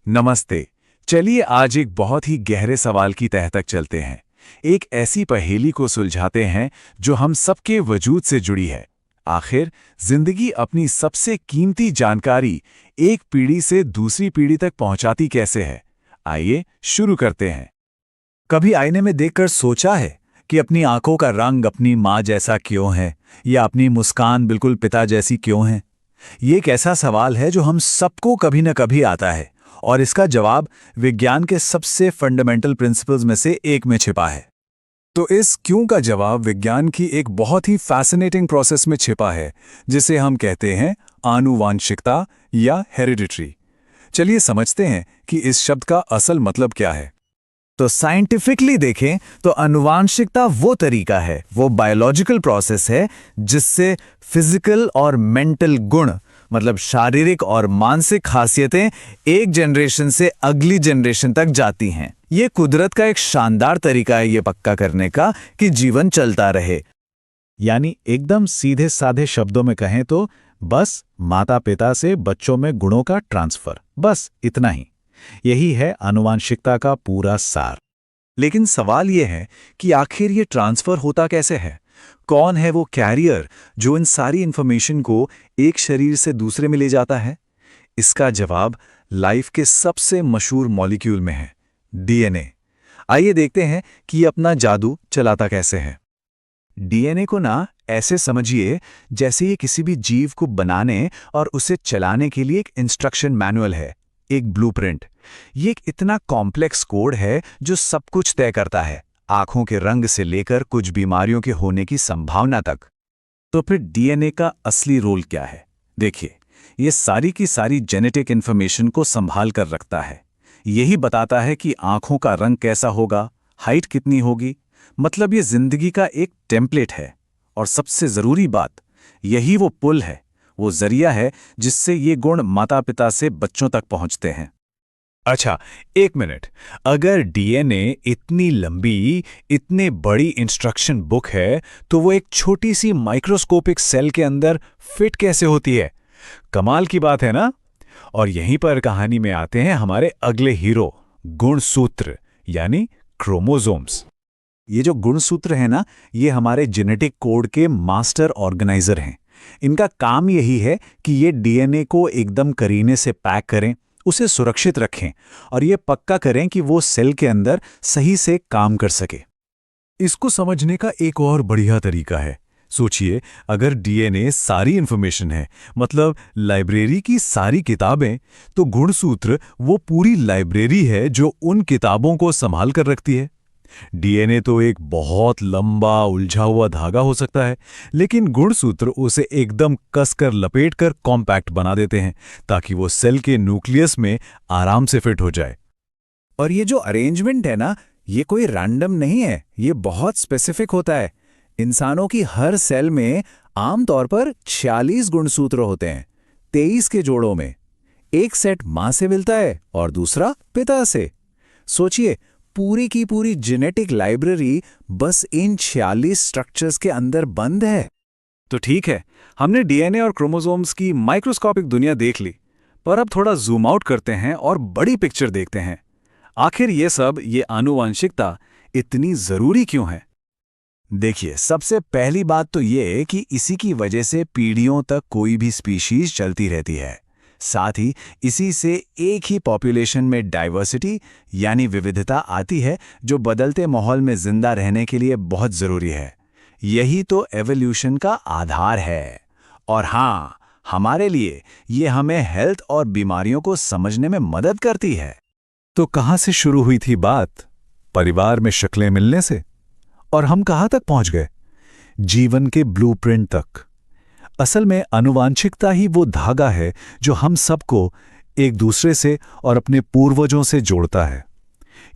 नमस्ते। चलिए आज एक बहुत ही गहरे सवाल की तह तक चलते हैं। एक ऐसी पहेली को सुलझाते हैं जो हम सबके वजूद से जुड़ी है। आखिर जिंदगी अपनी सबसे कीमती जानकारी एक पीढ़ी से दूसरी पीढ़ी तक पहुंचाती कैसे है? आइए शुरू करते हैं। कभी आईने में देखकर सोचा है कि अपनी आंखों का रंग अपनी माँ जैसा क्यों है, या अपनी मुस्कान बिल्कुल पिता जैसी क्यों है? ये एक ऐसा सवाल है जो हम सबको कभी न कभी आता है, और इसका जवाब विज्ञान के सबसे फंडामेंटल प्रिंसिपल्स में से एक में छिपा है। तो इस क्यों का जवाब विज्ञान की एक बहुत ही फैसिनेटिंग प्रोसेस में छिपा है, जिसे हम कहते हैं आनुवांशिकता या हेरिडिटरी। चलिए समझते हैं कि इस शब्द का असल मतलब क्या है। तो साइंटिफिकली देखें तो आनुवांशिकता वो तरीका है, वो बायोलॉजिकल प्रोसेस है जिससे फिजिकल और मेंटल गुण, मतलब शारीरिक और मानसिक खासियतें एक जनरेशन से अगली जनरेशन तक जाती हैं। ये कुदरत का एक शानदार तरीका है ये पक्का करने का कि जीवन चलता रहे। यानी एकदम सीधे साधे शब्दों में कहें तो बस माता पिता से बच्चों में गुणों का ट्रांसफर, बस इतना ही। यही है आनुवांशिकता का पूरा सार। लेकिन सवाल यह है कि आखिर ये ट्रांसफर होता कैसे है? कौन है वो कैरियर जो इन सारी इंफॉर्मेशन को एक शरीर से दूसरे में ले जाता है? इसका जवाब लाइफ के सबसे मशहूर मॉलिक्यूल में है, डीएनए। आइए देखते हैं कि ये अपना जादू चलाता कैसे है। डीएनए को ना ऐसे समझिए जैसे ये किसी भी जीव को बनाने और उसे चलाने के लिए एक इंस्ट्रक्शन मैनुअल है, एक ब्लूप्रिंट। ये एक इतना कॉम्प्लेक्स कोड है जो सब कुछ तय करता है, आंखों के रंग से लेकर कुछ बीमारियों के होने की संभावना तक। तो फिर डीएनए का असली रोल क्या है? देखिए, ये सारी की सारी जेनेटिक इंफॉर्मेशन को संभाल कर रखता है। यही बताता है कि आंखों का रंग कैसा होगा, हाइट कितनी होगी। मतलब ये जिंदगी का एक टेम्पलेट है। और सबसे जरूरी बात, यही वो पुल है, वो जरिया है जिससे ये गुण माता पिता से बच्चों तक पहुंचते हैं। अच्छा, एक मिनट। अगर डीएनए इतनी लंबी, इतने बड़ी इंस्ट्रक्शन बुक है, तो वो एक छोटी सी माइक्रोस्कोपिक सेल के अंदर फिट कैसे होती है? कमाल की बात है ना? और यहीं पर कहानी में आते हैं हमारे अगले हीरो, गुणसूत्र यानी क्रोमोसोम्स। ये जो गुणसूत्र है ना, ये हमारे जेनेटिक कोड के मास्टर ऑर्गेनाइजर हैं। इनका काम यही है कि ये डीएनए को एकदम करीने से पैक करें, उसे सुरक्षित रखें और ये पक्का करें कि वो सेल के अंदर सही से काम कर सके। इसको समझने का एक और बढ़िया तरीका है। सोचिए, अगर डीएनए सारी इंफॉर्मेशन है, मतलब लाइब्रेरी की सारी किताबें, तो गुणसूत्र वो पूरी लाइब्रेरी है जो उन किताबों को संभाल कर रखती है। डीएनए तो एक बहुत लंबा उलझा हुआ धागा हो सकता है, लेकिन गुणसूत्र उसे एकदम कसकर लपेटकर कॉम्पैक्ट बना देते हैं ताकि वो सेल के न्यूक्लियस में आराम से फिट हो जाए। और ये जो अरेंजमेंट है ना, ये कोई रैंडम नहीं है, ये बहुत स्पेसिफिक होता है। इंसानों की हर सेल में आमतौर पर 46 गुणसूत्र होते हैं, 23 के जोड़ों में। एक सेट मां से मिलता है और दूसरा पिता से। सोचिए, पूरी की पूरी जेनेटिक लाइब्रेरी बस इन 46 स्ट्रक्चर्स के अंदर बंद है। तो ठीक है, हमने डीएनए और क्रोमोसोम्स की माइक्रोस्कोपिक दुनिया देख ली, पर अब थोड़ा जूम आउट करते हैं और बड़ी पिक्चर देखते हैं। आखिर ये आनुवांशिकता इतनी जरूरी क्यों है? देखिए, सबसे पहली बात तो ये कि इसी की वजह से पीढ़ियों तक कोई भी स्पीशीज चलती रहती है। साथ ही इसी से एक ही पॉपुलेशन में डाइवर्सिटी यानी विविधता आती है, जो बदलते माहौल में जिंदा रहने के लिए बहुत जरूरी है। यही तो एवोल्यूशन का आधार है। और हाँ, हमारे लिए ये हमें हेल्थ और बीमारियों को समझने में मदद करती है। तो कहाँ से शुरू हुई थी बात? परिवार में शक्लें मिलने से। और हम कहाँ तक पहुंच गए? जीवन के ब्लूप्रिंट तक। असल में आनुवांशिकता ही वो धागा है जो हम सबको एक दूसरे से और अपने पूर्वजों से जोड़ता है।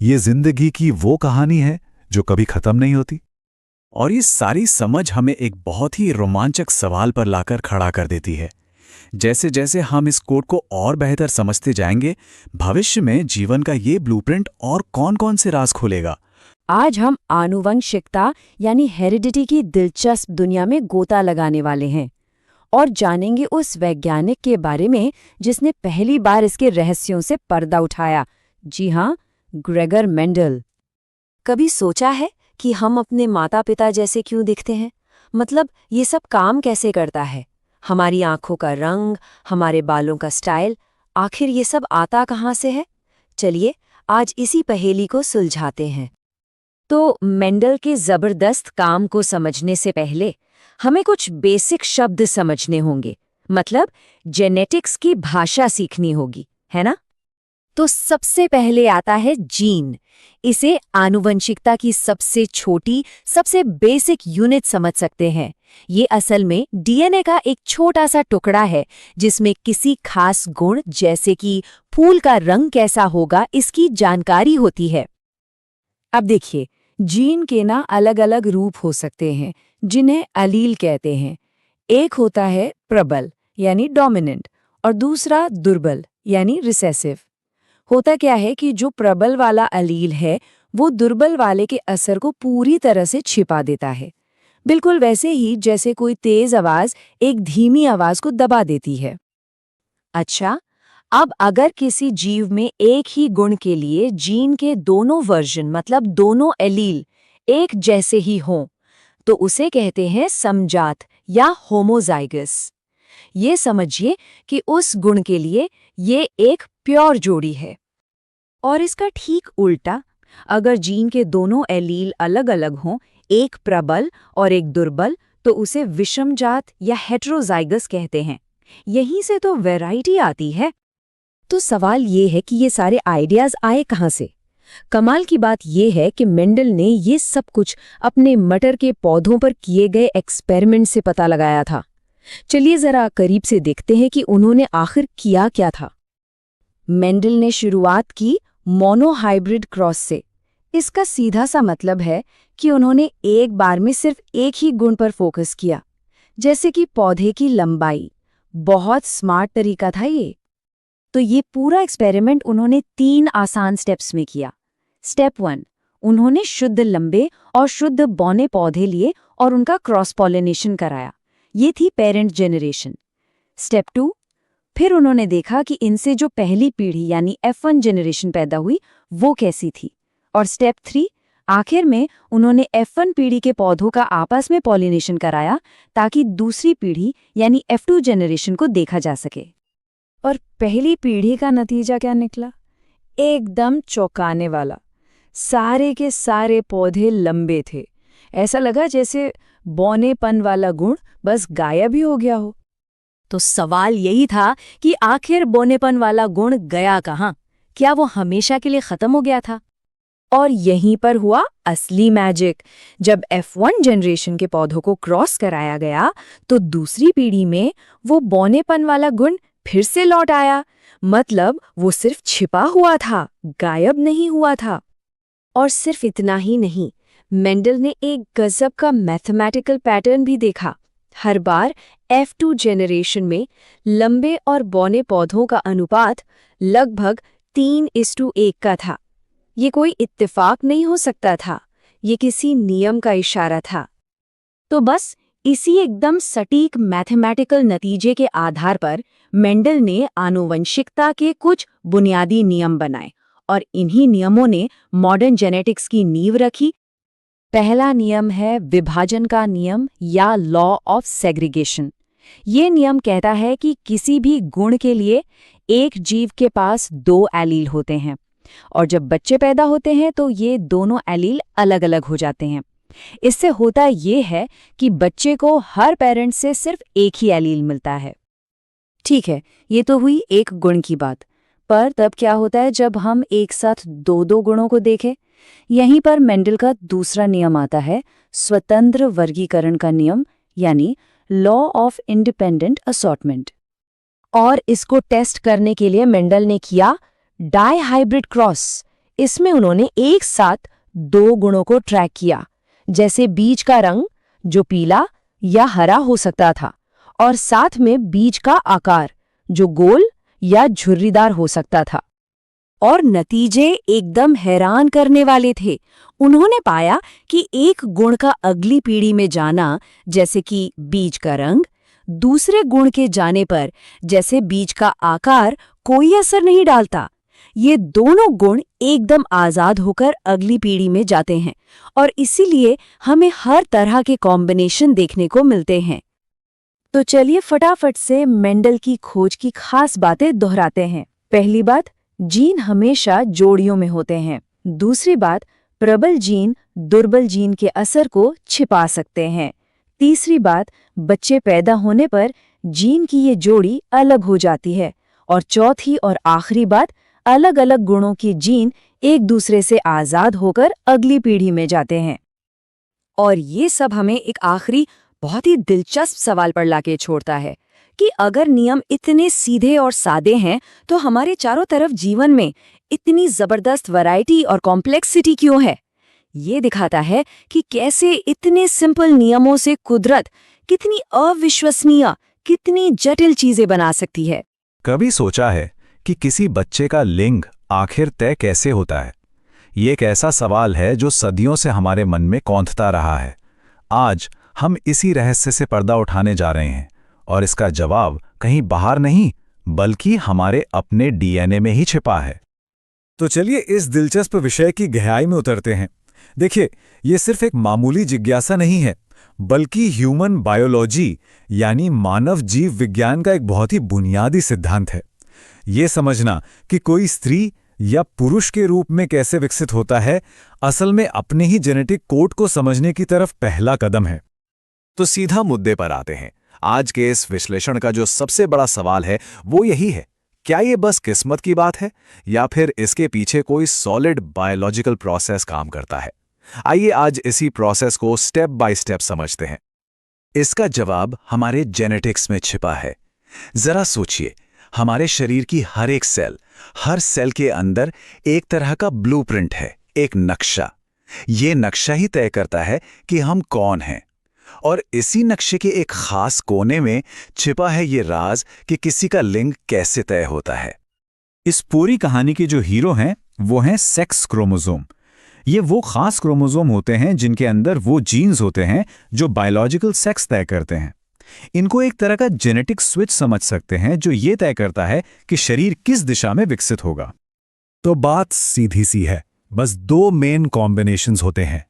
ये जिंदगी की वो कहानी है जो कभी खत्म नहीं होती। और ये सारी समझ हमें एक बहुत ही रोमांचक सवाल पर लाकर खड़ा कर देती है। जैसे जैसे हम इस कोड को और बेहतर समझते जाएंगे, भविष्य में जीवन का ये ब्लूप्रिंट और कौन-कौन से राज खोलेगा। आज हम आनुवंशिकता यानी हेरिडिटी की दिलचस्प दुनिया में गोता लगाने वाले हैं। और जानेंगे उस वैज्ञानिक के बारे में जिसने पहली बार इसके रहस्यों से पर्दा उठाया। जी हाँ, ग्रेगर मेंडल। कभी सोचा है कि हम अपने माता पिता जैसे क्यों दिखते हैं? मतलब ये सब काम कैसे करता है? हमारी आंखों का रंग, हमारे बालों का स्टाइल, आखिर ये सब आता कहाँ से है? चलिए आज इसी पहेली को सुलझाते हैं। तो मेंडल के जबरदस्त काम को समझने से पहले हमें कुछ बेसिक शब्द समझने होंगे, मतलब जेनेटिक्स की भाषा सीखनी होगी, है ना? तो सबसे पहले आता है जीन। इसे आनुवंशिकता की सबसे छोटी, सबसे बेसिक यूनिट समझ सकते हैं। ये असल में डीएनए का एक छोटा सा टुकड़ा है जिसमें किसी खास गुण जैसे कि फूल का रंग कैसा होगा इसकी जानकारी होती है। अब देखिए, जीन के ना अलग अलग रूप हो सकते हैं जिन्हें अलील कहते हैं। एक होता है प्रबल यानी डोमिनेंट और दूसरा दुर्बल यानी रिसेसिव। होता क्या है कि जो प्रबल वाला अलील है वो दुर्बल वाले के असर को पूरी तरह से छिपा देता है, बिल्कुल वैसे ही जैसे कोई तेज आवाज एक धीमी आवाज को दबा देती है। अच्छा, अब अगर किसी जीव में एक ही गुण के लिए जीन के दोनों वर्जन मतलब दोनों एलील एक जैसे ही हों तो उसे कहते हैं समजात या होमोजाइगस। ये समझिए कि उस गुण के लिए ये एक प्योर जोड़ी है। और इसका ठीक उल्टा, अगर जीन के दोनों एलील अलग-अलग हों, एक प्रबल और एक दुर्बल, तो उसे विषमजात या हेटेरोजाइगस कहते हैं। यहीं से तो वैरायटी आती है। तो सवाल ये है कि ये सारे आइडियाज आए कहाँ से? कमाल की बात ये है कि मेंडल ने ये सब कुछ अपने मटर के पौधों पर किए गए एक्सपेरिमेंट से पता लगाया था। चलिए जरा करीब से देखते हैं कि उन्होंने आखिर किया क्या था। मेंडल ने शुरुआत की मोनोहाइब्रिड क्रॉस से। इसका सीधा सा मतलब है कि उन्होंने एक बार में सिर्फ एक ही गुण पर फोकस किया, जैसे कि पौधे की लंबाई। बहुत स्मार्ट तरीका था ये। तो ये पूरा एक्सपेरिमेंट उन्होंने 3 आसान स्टेप्स में किया। स्टेप 1, उन्होंने शुद्ध लंबे और शुद्ध बौने पौधे लिए और उनका क्रॉस पॉलिनेशन कराया। ये थी पेरेंट जेनरेशन। स्टेप 2, फिर उन्होंने देखा कि इनसे जो पहली पीढ़ी यानी F1 जनरेशन पैदा हुई वो कैसी थी। और स्टेप 3, आखिर में उन्होंने F1 पीढ़ी के पौधों का आपस में पॉलिनेशन कराया ताकि दूसरी पीढ़ी यानी F2 जनरेशन को देखा जा सके। और पहली पीढ़ी का नतीजा क्या निकला? एकदम चौंकाने वाला। सारे के सारे पौधे लंबे थे। ऐसा लगा जैसे बौनेपन वाला गुण बस गायब ही हो गया हो। तो सवाल यही था कि आखिर बौनेपन वाला गुण गया कहाँ? क्या वो हमेशा के लिए खत्म हो गया था? और यहीं पर हुआ असली मैजिक। जब F1 जनरेशन के पौधों को क्रॉस कराया गया तो दूसरी पीढ़ी में वो बौनेपन वाला गुण फिर से लौट आया। मतलब वो सिर्फ छिपा हुआ था, गायब नहीं हुआ था। और सिर्फ इतना ही नहीं, मेंडल ने एक गजब का मैथमेटिकल पैटर्न भी देखा। हर बार F2 जनरेशन में लंबे और बौने पौधों का अनुपात लगभग 3:1 का था। ये कोई इत्तेफाक नहीं हो सकता था, ये किसी नियम का इशारा था। तो बस इसी एकदम सटीक मैथमेटिकल नतीजे के आधार पर मेंडल ने आनुवंशिकता के कुछ बुनियादी नियम बनाए और इन्हीं नियमों ने मॉडर्न जेनेटिक्स की नींव रखी। पहला नियम है विभाजन का नियम या लॉ ऑफ सेग्रीगेशन। ये नियम कहता है कि किसी भी गुण के लिए एक जीव के पास 2 एलील होते हैं और जब बच्चे पैदा होते हैं तो ये दोनों एलील अलग-अलग हो जाते हैं। इससे होता ये है कि बच्चे को हर पेरेंट से सिर्फ एक ही एलील मिलता है। ठीक है, ये तो हुई एक गुण की बात। पर तब क्या होता है जब हम एक साथ 2 गुणों को देखें? यहीं पर मेंडल का दूसरा नियम आता है, स्वतंत्र वर्गीकरण का नियम यानी लॉ ऑफ इंडिपेंडेंट असॉर्टमेंट। और इसको टेस्ट करने के लिए मेंडल ने किया डायहाइब्रिड क्रॉस। इसमें उन्होंने एक साथ 2 गुणों को ट्रैक किया, जैसे बीज का रंग जो पीला या हरा हो सकता था और साथ में बीज का आकार जो गोल या झुर्रीदार हो सकता था। और नतीजे एकदम हैरान करने वाले थे। उन्होंने पाया कि एक गुण का अगली पीढ़ी में जाना, जैसे कि बीज का रंग, दूसरे गुण के जाने पर, जैसे बीज का आकार, कोई असर नहीं डालता। ये दोनों गुण एकदम आजाद होकर अगली पीढ़ी में जाते हैं और इसीलिए हमें हर तरह के कॉम्बिनेशन देखने को मिलते हैं। तो चलिए फटाफट से मेंडल की खोज की खास बातें दोहराते हैं। पहली बात, जीन हमेशा जोड़ियों में होते हैं। दूसरी बात, प्रबल जीन दुर्बल जीन के असर को छिपा सकते हैं। तीसरी बात, बच्चे पैदा होने पर जीन की ये जोड़ी अलग हो जाती है। और चौथी और आखिरी बात, अलग अलग गुणों की जीन एक दूसरे से आजाद होकर अगली पीढ़ी में जाते हैं। और ये सब हमें एक आखिरी बहुत ही दिलचस्प सवाल पर लाके छोड़ता है कि अगर नियम इतने सीधे और सादे हैं तो हमारे चारों तरफ जीवन में इतनी जबरदस्त वैरायटी और कॉम्प्लेक्सिटी क्यों है? ये दिखाता है कि कैसे इतने सिंपल नियमों से कुदरत कितनी अविश्वसनीय, कितनी जटिल चीजें बना सकती है। कभी सोचा है कि किसी बच्चे का लिंग आखिर तय कैसे होता है? ये एक ऐसा सवाल है जो सदियों से हमारे मन में कौंधता रहा है। आज हम इसी रहस्य से पर्दा उठाने जा रहे हैं और इसका जवाब कहीं बाहर नहीं बल्कि हमारे अपने डीएनए में ही छिपा है। तो चलिए इस दिलचस्प विषय की गहराई में उतरते हैं। देखिए, ये सिर्फ एक मामूली जिज्ञासा नहीं है बल्कि ह्यूमन बायोलॉजी यानी मानव जीव विज्ञान का एक बहुत ही बुनियादी सिद्धांत है। ये समझना कि कोई स्त्री या पुरुष के रूप में कैसे विकसित होता है असल में अपने ही जेनेटिक कोड को समझने की तरफ पहला कदम है। तो सीधा मुद्दे पर आते हैं। आज के इस विश्लेषण का जो सबसे बड़ा सवाल है वो यही है, क्या ये बस किस्मत की बात है या फिर इसके पीछे कोई सॉलिड बायोलॉजिकल प्रोसेस काम करता है? आइए आज इसी प्रोसेस को स्टेप बाय स्टेप समझते हैं। इसका जवाब हमारे जेनेटिक्स में छिपा है। जरा सोचिए, हमारे शरीर की हर एक सेल, हर सेल के अंदर एक तरह का ब्लूप्रिंट है, एक नक्शा। ये नक्शा ही तय करता है कि हम कौन हैं। और इसी नक्शे के एक खास कोने में छिपा है ये राज कि किसी का लिंग कैसे तय होता है। इस पूरी कहानी के जो हीरो हैं वो हैं सेक्स क्रोमोसोम। ये वो खास क्रोमोसोम होते हैं जिनके अंदर वो जीन्स होते हैं जो बायोलॉजिकल सेक्स तय करते हैं। इनको एक तरह का जेनेटिक स्विच समझ सकते हैं जो ये तय करता है कि शरीर किस दिशा में विकसित होगा। तो बात सीधी सी है, बस दो मेन कॉम्बिनेशंस होते हैं।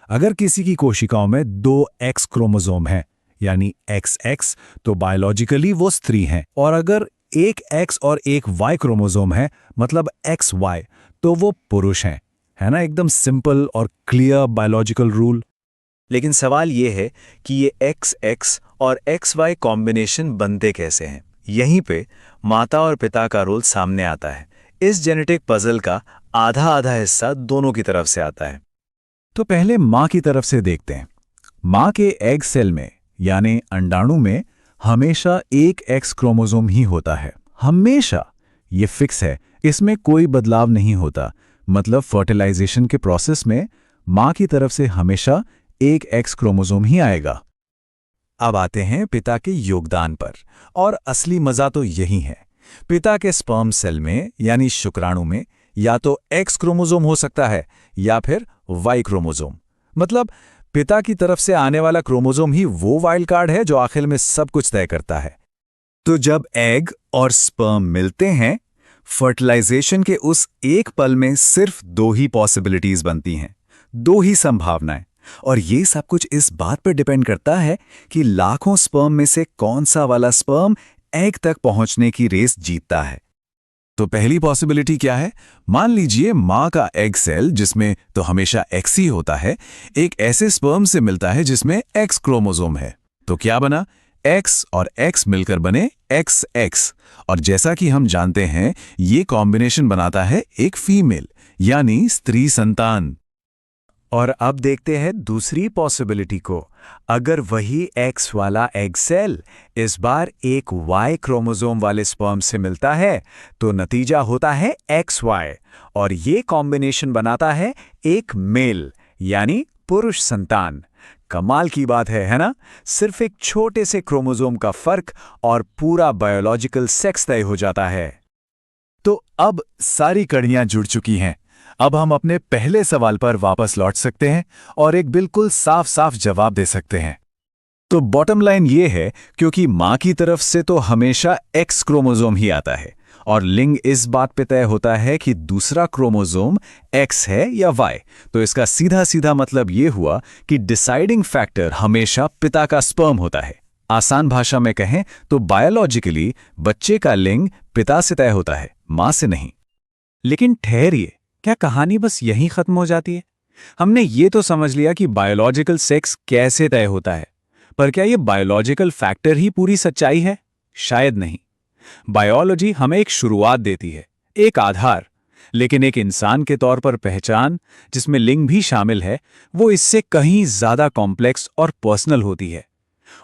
अगर किसी की कोशिकाओं में 2 X क्रोमोसोम हैं यानी XX तो बायोलॉजिकली वो स्त्री हैं, और अगर एक X और एक Y क्रोमोसोम है मतलब XY तो वो पुरुष हैं। है ना, एकदम सिंपल और क्लियर बायोलॉजिकल रूल। लेकिन सवाल ये है कि ये XX और XY कॉम्बिनेशन बनते कैसे हैं? यहीं पे माता और पिता का रोल सामने आता है। इस जेनेटिक पजल का आधा आधा हिस्सा दोनों की तरफ से आता है। तो पहले माँ की तरफ से देखते हैं। माँ के एग सेल में यानी अंडाणु में हमेशा एक X क्रोमोसोम ही होता है, हमेशा। ये फिक्स है, इसमें कोई बदलाव नहीं होता। मतलब फर्टिलाइजेशन के प्रोसेस में माँ की तरफ से हमेशा एक X क्रोमोसोम ही आएगा। अब आते हैं पिता के योगदान पर, और असली मजा तो यही है। पिता के स्पर्म सेल में यानी शुक्राणु में या तो X क्रोमोसोम हो सकता है या फिर Y क्रोमोसोम। मतलब पिता की तरफ से आने वाला क्रोमोसोम ही वो वाइल्ड कार्ड है जो आखिर में सब कुछ तय करता है। तो जब एग और स्पर्म मिलते हैं, फर्टिलाइजेशन के उस एक पल में सिर्फ 2 ही पॉसिबिलिटीज बनती हैं, 2 ही संभावनाएं। और ये सब कुछ इस बात पर डिपेंड करता है कि लाखों स्पर्म में से कौन सा वाला स्पर्म एग तक पहुंचने की रेस जीतता है। तो पहली पॉसिबिलिटी क्या है? मान लीजिए माँ का एग सेल, जिसमें तो हमेशा X ही होता है, एक ऐसे स्पर्म से मिलता है जिसमें X क्रोमोसोम है। तो क्या बना? X और X मिलकर बने XX। और जैसा कि हम जानते हैं, ये कॉम्बिनेशन बनाता है एक फीमेल यानी स्त्री संतान। और अब देखते हैं दूसरी पॉसिबिलिटी को। अगर वही X वाला एग सेल इस बार एक Y क्रोमोसोम वाले स्पर्म से मिलता है तो नतीजा होता है XY, और ये कॉम्बिनेशन बनाता है एक मेल यानी पुरुष संतान। कमाल की बात है ना? सिर्फ एक छोटे से क्रोमोसोम का फर्क और पूरा बायोलॉजिकल सेक्स तय हो जाता है। तो अब सारी कड़ियां जुड़ चुकी हैं। अब हम अपने पहले सवाल पर वापस लौट सकते हैं और एक बिल्कुल साफ साफ जवाब दे सकते हैं। तो बॉटम लाइन ये है, क्योंकि माँ की तरफ से तो हमेशा एक्स क्रोमोसोम ही आता है और लिंग इस बात पे तय होता है कि दूसरा क्रोमोसोम एक्स है या वाई, तो इसका सीधा सीधा मतलब ये हुआ कि डिसाइडिंग फैक्टर हमेशा पिता का स्पर्म होता है। आसान भाषा में कहें तो बायोलॉजिकली बच्चे का लिंग पिता से तय होता है, माँ से नहीं। लेकिन ठहरिए, क्या कहानी बस यहीं खत्म हो जाती है? हमने ये तो समझ लिया कि बायोलॉजिकल सेक्स कैसे तय होता है, पर क्या ये बायोलॉजिकल फैक्टर ही पूरी सच्चाई है? शायद नहीं। बायोलॉजी हमें एक शुरुआत देती है, एक आधार, लेकिन एक इंसान के तौर पर पहचान, जिसमें लिंग भी शामिल है, वो इससे कहीं ज्यादा कॉम्प्लेक्स और पर्सनल होती है।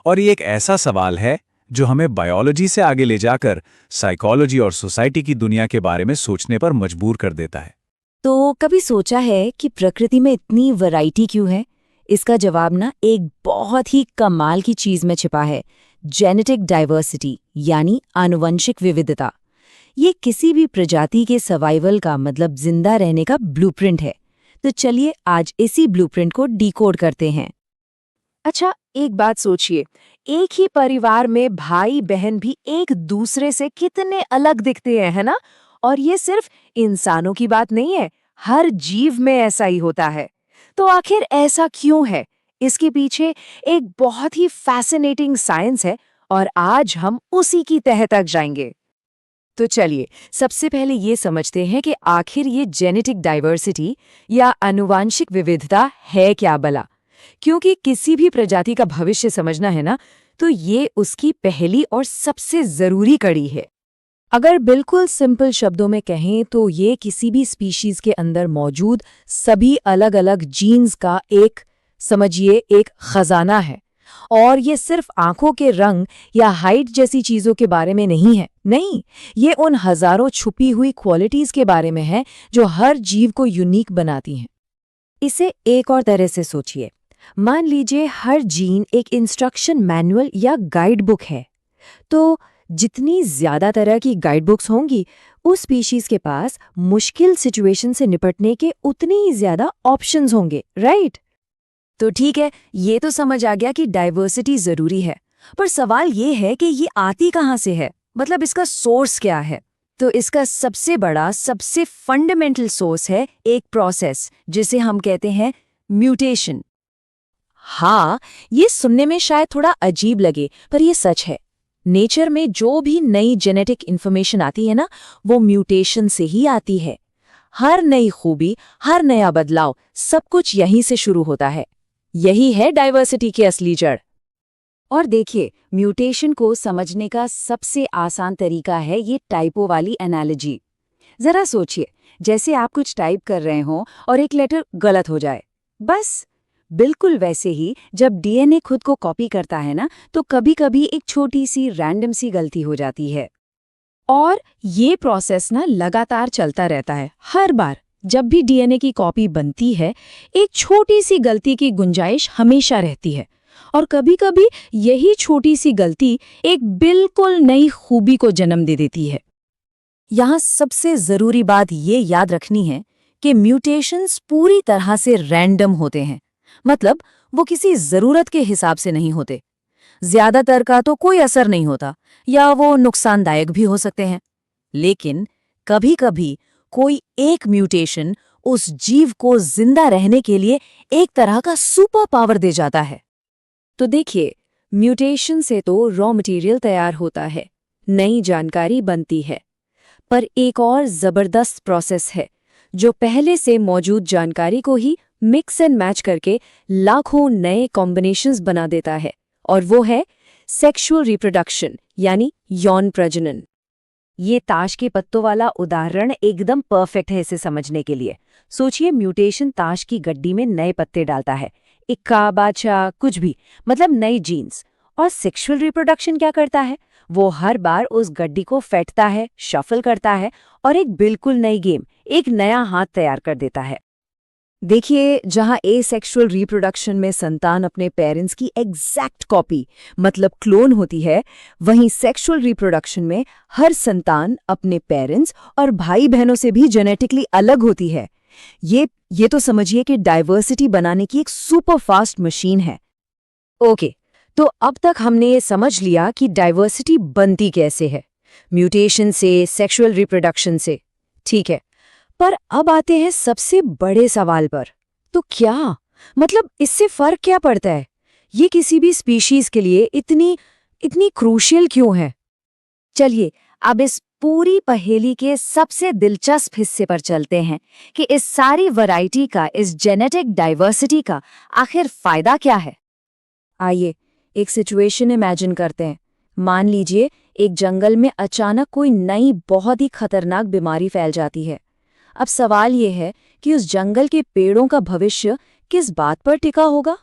और ये एक ऐसा सवाल है जो हमें बायोलॉजी से आगे ले जाकर साइकोलॉजी और सोसाइटी की दुनिया के बारे में सोचने पर मजबूर कर देता है। तो कभी सोचा है कि प्रकृति में इतनी वैरायटी क्यों है? इसका जवाब ना एक बहुत ही कमाल की चीज में छिपा है, जेनेटिक डाइवर्सिटी यानी आनुवंशिक विविधता। ये किसी भी प्रजाति के सर्वाइवल का मतलब जिंदा रहने का ब्लूप्रिंट है। तो चलिए आज इसी ब्लूप्रिंट को डिकोड करते हैं। अच्छा, एक बात सोचिए, एक ही परिवार में भाई बहन भी एक दूसरे से कितने अलग दिखते हैं, है ना? और ये सिर्फ इंसानों की बात नहीं है, हर जीव में ऐसा ही होता है। तो आखिर ऐसा क्यों है? इसके पीछे एक बहुत ही फैसिनेटिंग साइंस है और आज हम उसी की तह तक जाएंगे। तो चलिए सबसे पहले ये समझते हैं कि आखिर ये जेनेटिक डाइवर्सिटी या आनुवांशिक विविधता है क्या भला। क्योंकि किसी भी प्रजाति का भविष्य समझना है ना, तो ये उसकी पहली और सबसे जरूरी कड़ी है। अगर बिल्कुल सिंपल शब्दों में कहें तो ये किसी भी स्पीशीज के अंदर मौजूद सभी अलग अलग जीन्स का एक खजाना है। और ये सिर्फ आंखों के रंग या हाइट जैसी चीजों के बारे में नहीं है, नहीं, ये उन हजारों छुपी हुई क्वालिटीज के बारे में है जो हर जीव को यूनिक बनाती हैं। इसे एक और तरह से सोचिए, मान लीजिए हर जीन एक इंस्ट्रक्शन मैनुअल या गाइड बुक है। तो जितनी ज्यादा तरह की गाइड बुक्स होंगी, उस स्पीशीज के पास मुश्किल सिचुएशन से निपटने के उतने ही ज्यादा ऑप्शंस होंगे, राइट? तो ठीक है, ये तो समझ आ गया कि डाइवर्सिटी जरूरी है, पर सवाल ये है कि ये आती कहाँ से है, मतलब इसका सोर्स क्या है? तो इसका सबसे बड़ा, सबसे फंडामेंटल सोर्स है एक प्रोसेस जिसे हम कहते हैं म्यूटेशन। हाँ, ये सुनने में शायद थोड़ा अजीब लगे, पर ये सच है। नेचर में जो भी नई जेनेटिक इंफॉर्मेशन आती है ना, वो म्यूटेशन से ही आती है। हर नई खूबी, हर नया बदलाव, सब कुछ यहीं से शुरू होता है। यही है डाइवर्सिटी की असली जड़। और देखिए, म्यूटेशन को समझने का सबसे आसान तरीका है ये टाइपो वाली एनालॉजी। जरा सोचिए, जैसे आप कुछ टाइप कर रहे हो और एक लेटर गलत हो जाए, बस बिल्कुल वैसे ही जब डीएनए खुद को कॉपी करता है ना, तो कभी कभी एक छोटी सी रैंडम सी गलती हो जाती है। और ये प्रोसेस ना लगातार चलता रहता है। हर बार जब भी डीएनए की कॉपी बनती है, एक छोटी सी गलती की गुंजाइश हमेशा रहती है। और कभी कभी यही छोटी सी गलती एक बिल्कुल नई खूबी को जन्म दे देती है। यहाँ सबसे जरूरी बात ये याद रखनी है कि म्यूटेशंस पूरी तरह से रैंडम होते हैं, मतलब वो किसी जरूरत के हिसाब से नहीं होते। ज्यादातर का तो कोई असर नहीं होता या वो नुकसानदायक भी हो सकते हैं, लेकिन कभी-कभी कोई एक म्यूटेशन उस जीव को जिंदा रहने के लिए एक तरह का सुपर पावर दे जाता है। तो देखिए, म्यूटेशन से तो रॉ मटेरियल तैयार होता है, नई जानकारी बनती है, पर एक और जबरदस्त प्रोसेस है जो पहले से मौजूद जानकारी को ही मिक्स एंड मैच करके लाखों नए कॉम्बिनेशंस बना देता है, और वो है सेक्सुअल रिप्रोडक्शन यानी यौन प्रजनन। ये ताश के पत्तों वाला उदाहरण एकदम परफेक्ट है इसे समझने के लिए। सोचिए, म्यूटेशन ताश की गड्डी में नए पत्ते डालता है, इक्का बादशाह कुछ भी, मतलब नई जीन्स। और सेक्सुअल रिप्रोडक्शन क्या करता है? वो हर बार उस गड्डी को फेंटता है, शफल करता है और एक बिल्कुल नई गेम, एक नया हाथ तैयार कर देता है। देखिए, जहां एसेक्सुअल रिप्रोडक्शन में संतान अपने पेरेंट्स की एग्जैक्ट कॉपी मतलब क्लोन होती है, वहीं सेक्सुअल रिप्रोडक्शन में हर संतान अपने पेरेंट्स और भाई बहनों से भी जेनेटिकली अलग होती है। ये तो समझिए कि डाइवर्सिटी बनाने की एक सुपर फास्ट मशीन है। ओके, तो अब तक हमने ये समझ लिया कि डाइवर्सिटी बनती कैसे है, म्यूटेशन से, सेक्सुअल रिप्रोडक्शन से। ठीक है, पर अब आते हैं सबसे बड़े सवाल पर। तो क्या मतलब इससे फर्क क्या पड़ता है? ये किसी भी स्पीशीज के लिए इतनी क्रूशियल क्यों है? चलिए अब इस पूरी पहेली के सबसे दिलचस्प हिस्से पर चलते हैं कि इस सारी वैरायटी का, इस जेनेटिक डाइवर्सिटी का आखिर फायदा क्या है। आइए एक सिचुएशन इमेजिन करते हैं। मान लीजिए एक जंगल में अचानक कोई नई बहुत ही खतरनाक बीमारी फैल जाती है। अब सवाल ये है कि उस जंगल के पेड़ों का भविष्य किस बात पर टिका होगा?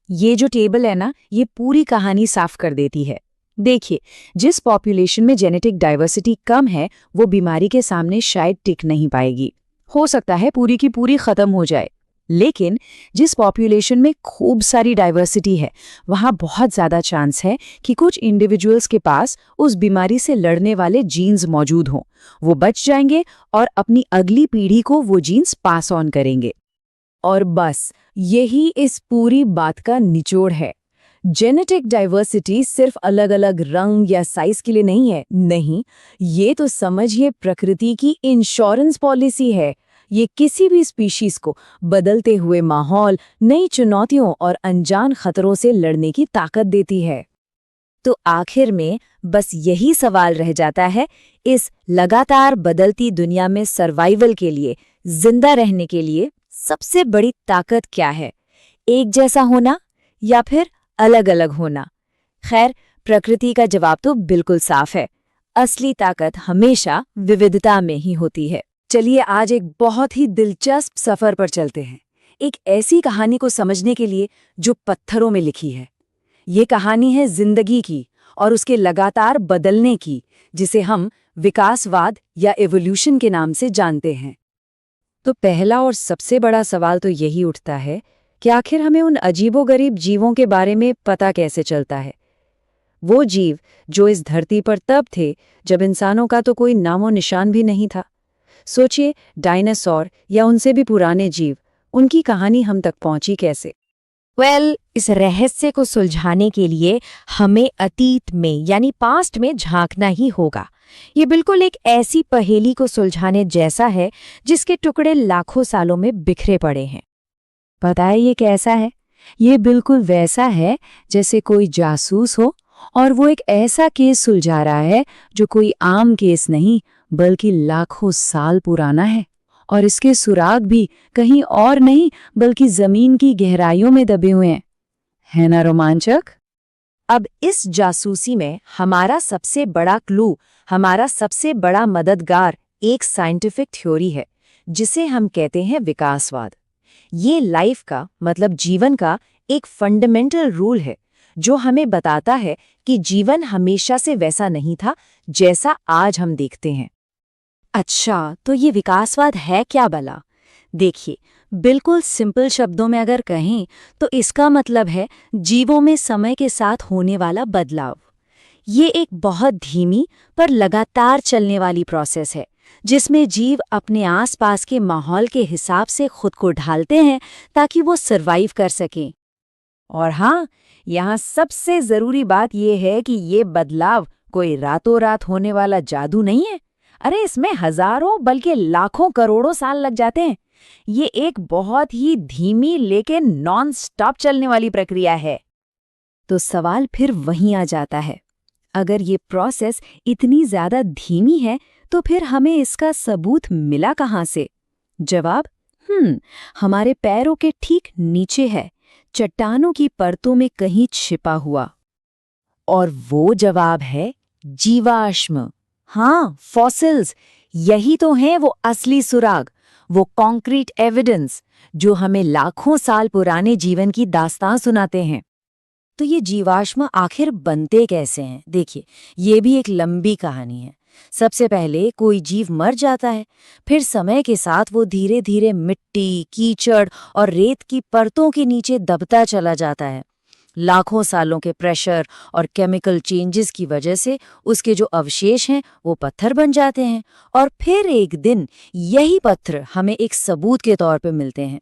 ये जो टेबल है ना, ये पूरी कहानी साफ कर देती है। देखिए, जिस पॉपुलेशन में जेनेटिक डाइवर्सिटी कम है, वो बीमारी के सामने शायद टिक नहीं पाएगी। हो सकता है पूरी की पूरी खत्म हो जाए। लेकिन जिस पॉपुलेशन में खूब सारी डाइवर्सिटी है, वहाँ बहुत ज़्यादा चांस है कि कुछ इंडिविजुअल्स के पास उस बीमारी से लड़ने वाले जीन्स मौजूद हों। वो बच जाएंगे और अपनी अगली पीढ़ी को वो जीन्स पास ऑन करेंगे। और बस यही इस पूरी बात का निचोड़ है। जेनेटिक डाइवर्सिटी सिर्फ अलग-अलग रंग या साइज के लिए नहीं है। नहीं, ये तो समझिए प्रकृति की इंश्योरेंस पॉलिसी है। ये किसी भी स्पीशीज को बदलते हुए माहौल, नई चुनौतियों और अनजान खतरों से लड़ने की ताकत देती है। तो आखिर में बस यही सवाल रह जाता है, इस लगातार बदलती दुनिया में सर्वाइवल के लिए, जिंदा रहने के लिए सबसे बड़ी ताकत क्या है? एक जैसा होना या फिर अलग-अलग होना? खैर, प्रकृति का जवाब तो बिल्कुल साफ है। असली ताकत हमेशा विविधता में ही होती है। चलिए आज एक बहुत ही दिलचस्प सफर पर चलते हैं, एक ऐसी कहानी को समझने के लिए जो पत्थरों में लिखी है। ये कहानी है जिंदगी की और उसके लगातार बदलने की, जिसे हम विकासवाद या एवोल्यूशन के नाम से जानते हैं। तो पहला और सबसे बड़ा सवाल तो यही उठता है कि आखिर हमें उन अजीबोगरीब जीवों के बारे में पता कैसे चलता है? वो जीव जो इस धरती पर तब थे जब इंसानों का तो कोई नामो निशान भी नहीं था। सोचिए, डायनासोर या उनसे भी पुराने जीव, उनकी कहानी हम तक पहुंची कैसे? इस रहस्य को सुलझाने के लिए हमें अतीत में यानी पास्ट में झांकना ही होगा। ये बिल्कुल एक ऐसी पहेली को सुलझाने जैसा है जिसके टुकड़े लाखों सालों में बिखरे पड़े हैं। पता है ये कैसा है? ये बिल्कुल वैसा है जैसे कोई जासूस हो और वो एक ऐसा केस सुलझा रहा है जो कोई आम केस नहीं बल्कि लाखों साल पुराना है, और इसके सुराग भी कहीं और नहीं बल्कि जमीन की गहराइयों में दबे हुए हैं। है ना रोमांचक? अब इस जासूसी में हमारा सबसे बड़ा क्लू, हमारा सबसे बड़ा मददगार एक साइंटिफिक थ्योरी है जिसे हम कहते हैं विकासवाद। ये लाइफ का मतलब जीवन का एक फंडामेंटल रूल है जो हमें बताता है कि जीवन हमेशा से वैसा नहीं था जैसा आज हम देखते हैं। अच्छा, तो ये विकासवाद है क्या भला? देखिए, बिल्कुल सिंपल शब्दों में अगर कहें तो इसका मतलब है जीवों में समय के साथ होने वाला बदलाव। ये एक बहुत धीमी पर लगातार चलने वाली प्रोसेस है जिसमें जीव अपने आसपास के माहौल के हिसाब से खुद को ढालते हैं ताकि वो सरवाइव कर सकें। और हाँ, यहाँ सबसे ज़रूरी बात यह है कि ये बदलाव कोई रातों रात होने वाला जादू नहीं है। अरे इसमें हजारों बल्कि लाखों करोड़ों साल लग जाते हैं। ये एक बहुत ही धीमी लेकिन नॉन स्टॉप चलने वाली प्रक्रिया है। तो सवाल फिर वहीं आ जाता है, अगर ये प्रोसेस इतनी ज़्यादा धीमी है तो फिर हमें इसका सबूत मिला कहाँ से? जवाब हमारे पैरों के ठीक नीचे है, चट्टानों की परतों में कहीं छिपा हुआ। और वो जवाब है जीवाश्म। हाँ, फॉसिल्स। यही तो हैं वो असली सुराग, वो कॉन्क्रीट एविडेंस जो हमें लाखों साल पुराने जीवन की दास्तान सुनाते हैं। तो ये जीवाश्म आखिर बनते कैसे हैं? देखिए, ये भी एक लंबी कहानी है। सबसे पहले कोई जीव मर जाता है, फिर समय के साथ वो धीरे धीरे मिट्टी, कीचड़ और रेत की परतों के नीचे दबता चला जाता है। लाखों सालों के प्रेशर और केमिकल चेंजेस की वजह से उसके जो अवशेष हैं वो पत्थर बन जाते हैं, और फिर एक दिन यही पत्थर हमें एक सबूत के तौर पे मिलते हैं।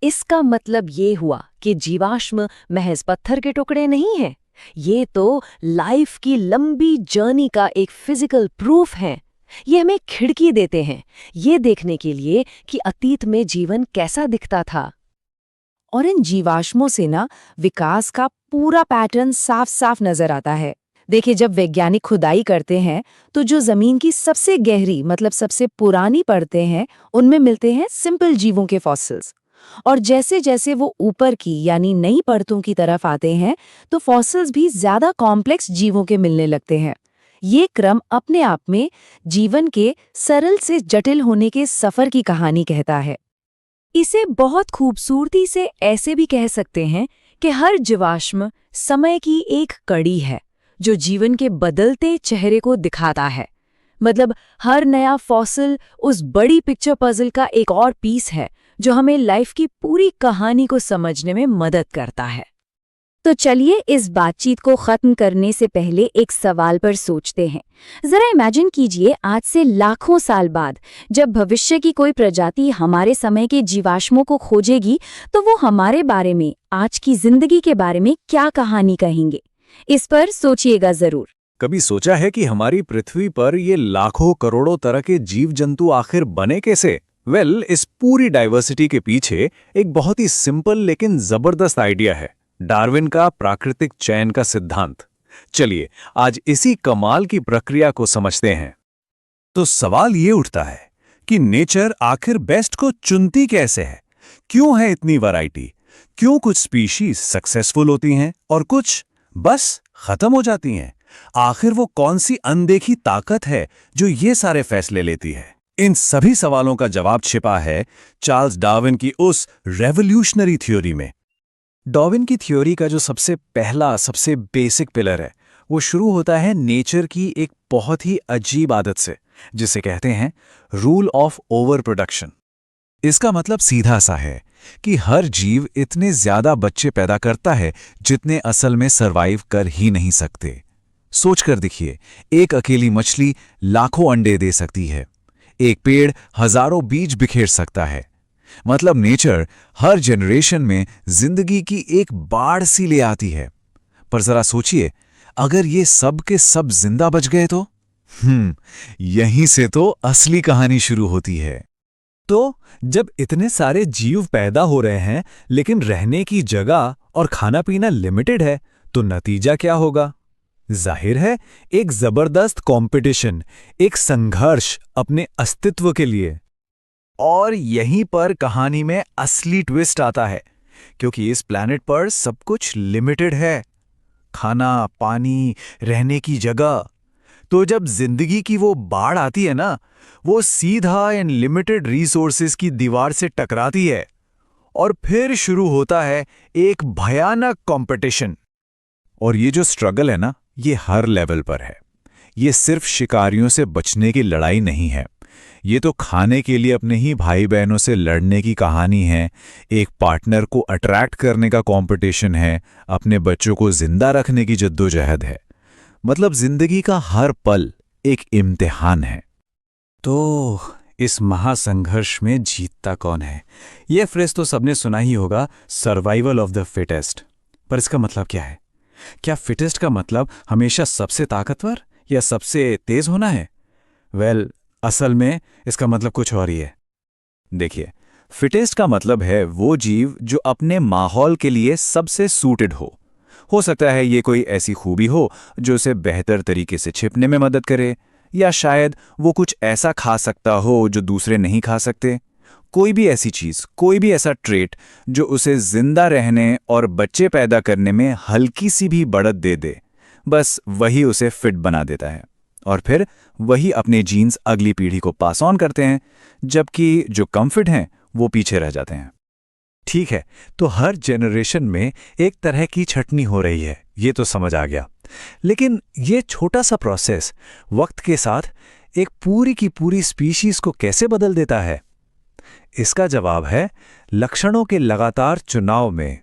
इसका मतलब ये हुआ कि जीवाश्म महज पत्थर के टुकड़े नहीं हैं। ये तो लाइफ की लंबी जर्नी का एक फिजिकल प्रूफ है। ये हमें खिड़की देते हैं ये देखने के लिए कि अतीत में जीवन कैसा दिखता था। और इन जीवाश्मों से ना विकास का पूरा पैटर्न साफ साफ नजर आता है। देखिए, जब वैज्ञानिक खुदाई करते हैं तो जो जमीन की सबसे गहरी मतलब सबसे पुरानी परतें हैं उनमें मिलते हैं सिंपल जीवों के फॉसिल्स। और जैसे जैसे वो ऊपर की यानी नई परतों की तरफ आते हैं तो फॉसिल्स भी ज्यादा कॉम्प्लेक्स जीवों के मिलने लगते हैं। ये क्रम अपने आप में जीवन के सरल से जटिल होने के सफर की कहानी कहता है। इसे बहुत खूबसूरती से ऐसे भी कह सकते हैं कि हर जीवाश्म समय की एक कड़ी है जो जीवन के बदलते चेहरे को दिखाता है। मतलब हर नया फॉसिल उस बड़ी पिक्चर पजल का एक और पीस है जो हमें लाइफ की पूरी कहानी को समझने में मदद करता है। तो चलिए इस बातचीत को खत्म करने से पहले एक सवाल पर सोचते हैं। जरा इमेजिन कीजिए, आज से लाखों साल बाद जब भविष्य की कोई प्रजाति हमारे समय के जीवाश्मों को खोजेगी तो वो हमारे बारे में, आज की जिंदगी के बारे में क्या कहानी कहेंगे? इस पर सोचिएगा जरूर। कभी सोचा है कि हमारी पृथ्वी पर ये लाखों करोड़ों तरह के जीव जंतु आखिर बने कैसे? इस पूरी डाइवर्सिटी के पीछे एक बहुत ही सिंपल लेकिन जबरदस्त आइडिया है, डार्विन का प्राकृतिक चयन का सिद्धांत। चलिए आज इसी कमाल की प्रक्रिया को समझते हैं। तो सवाल ये उठता है कि नेचर आखिर बेस्ट को चुनती कैसे है? क्यों है इतनी वैरायटी? क्यों कुछ स्पीशीज सक्सेसफुल होती हैं और कुछ बस खत्म हो जाती हैं? आखिर वो कौन सी अनदेखी ताकत है जो ये सारे फैसले लेती है? इन सभी सवालों का जवाब छिपा है चार्ल्स डार्विन की उस रेवोल्यूशनरी थ्योरी में। डार्विन की थ्योरी का जो सबसे पहला, सबसे बेसिक पिलर है, वो शुरू होता है नेचर की एक बहुत ही अजीब आदत से, जिसे कहते हैं रूल ऑफ ओवर प्रोडक्शन। इसका मतलब सीधा सा है कि हर जीव इतने ज्यादा बच्चे पैदा करता है जितने असल में सरवाइव कर ही नहीं सकते। सोचकर देखिए, एक अकेली मछली लाखों अंडे दे सकती है, एक पेड़ हजारों बीज बिखेर सकता है। मतलब नेचर हर जनरेशन में जिंदगी की एक बाढ़ सी ले आती है। पर जरा सोचिए, अगर ये सब के सब जिंदा बच गए तो? यहीं से तो असली कहानी शुरू होती है। तो जब इतने सारे जीव पैदा हो रहे हैं लेकिन रहने की जगह और खाना पीना लिमिटेड है, तो नतीजा क्या होगा? जाहिर है, एक जबरदस्त कंपटीशन, एक संघर्ष अपने अस्तित्व के लिए। और यहीं पर कहानी में असली ट्विस्ट आता है, क्योंकि इस प्लैनेट पर सब कुछ लिमिटेड है, खाना, पानी, रहने की जगह। तो जब जिंदगी की वो बाढ़ आती है ना, वो सीधा इन लिमिटेड रिसोर्सेज की दीवार से टकराती है और फिर शुरू होता है एक भयानक कंपटीशन। और ये जो स्ट्रगल है ना, ये हर लेवल पर है। ये सिर्फ शिकारियों से बचने की लड़ाई नहीं है, ये तो खाने के लिए अपने ही भाई बहनों से लड़ने की कहानी है, एक पार्टनर को अट्रैक्ट करने का कंपटीशन है, अपने बच्चों को जिंदा रखने की जद्दोजहद है। मतलब जिंदगी का हर पल एक इम्तिहान है। तो इस महासंघर्ष में जीतता कौन है? यह फ्रेज तो सबने सुना ही होगा, सर्वाइवल ऑफ द फिटेस्ट। पर इसका मतलब क्या है? क्या फिटेस्ट का मतलब हमेशा सबसे ताकतवर या सबसे तेज होना है? असल में इसका मतलब कुछ और ही है। देखिए, फिटेस्ट का मतलब है वो जीव जो अपने माहौल के लिए सबसे सूटेड हो सकता है ये कोई ऐसी खूबी हो जो उसे बेहतर तरीके से छिपने में मदद करे, या शायद वो कुछ ऐसा खा सकता हो जो दूसरे नहीं खा सकते। कोई भी ऐसी चीज, कोई भी ऐसा ट्रेट जो उसे जिंदा रहने और बच्चे पैदा करने में हल्की सी भी बढ़त दे दे, बस वही उसे फिट बना देता है। और फिर वही अपने जीन्स अगली पीढ़ी को पास ऑन करते हैं, जबकि जो कम फिट हैं वो पीछे रह जाते हैं। ठीक है, तो हर जनरेशन में एक तरह की छटनी हो रही है, ये तो समझ आ गया। लेकिन ये छोटा सा प्रोसेस वक्त के साथ एक पूरी की पूरी स्पीशीज को कैसे बदल देता है? इसका जवाब है लक्षणों के लगातार चुनाव में।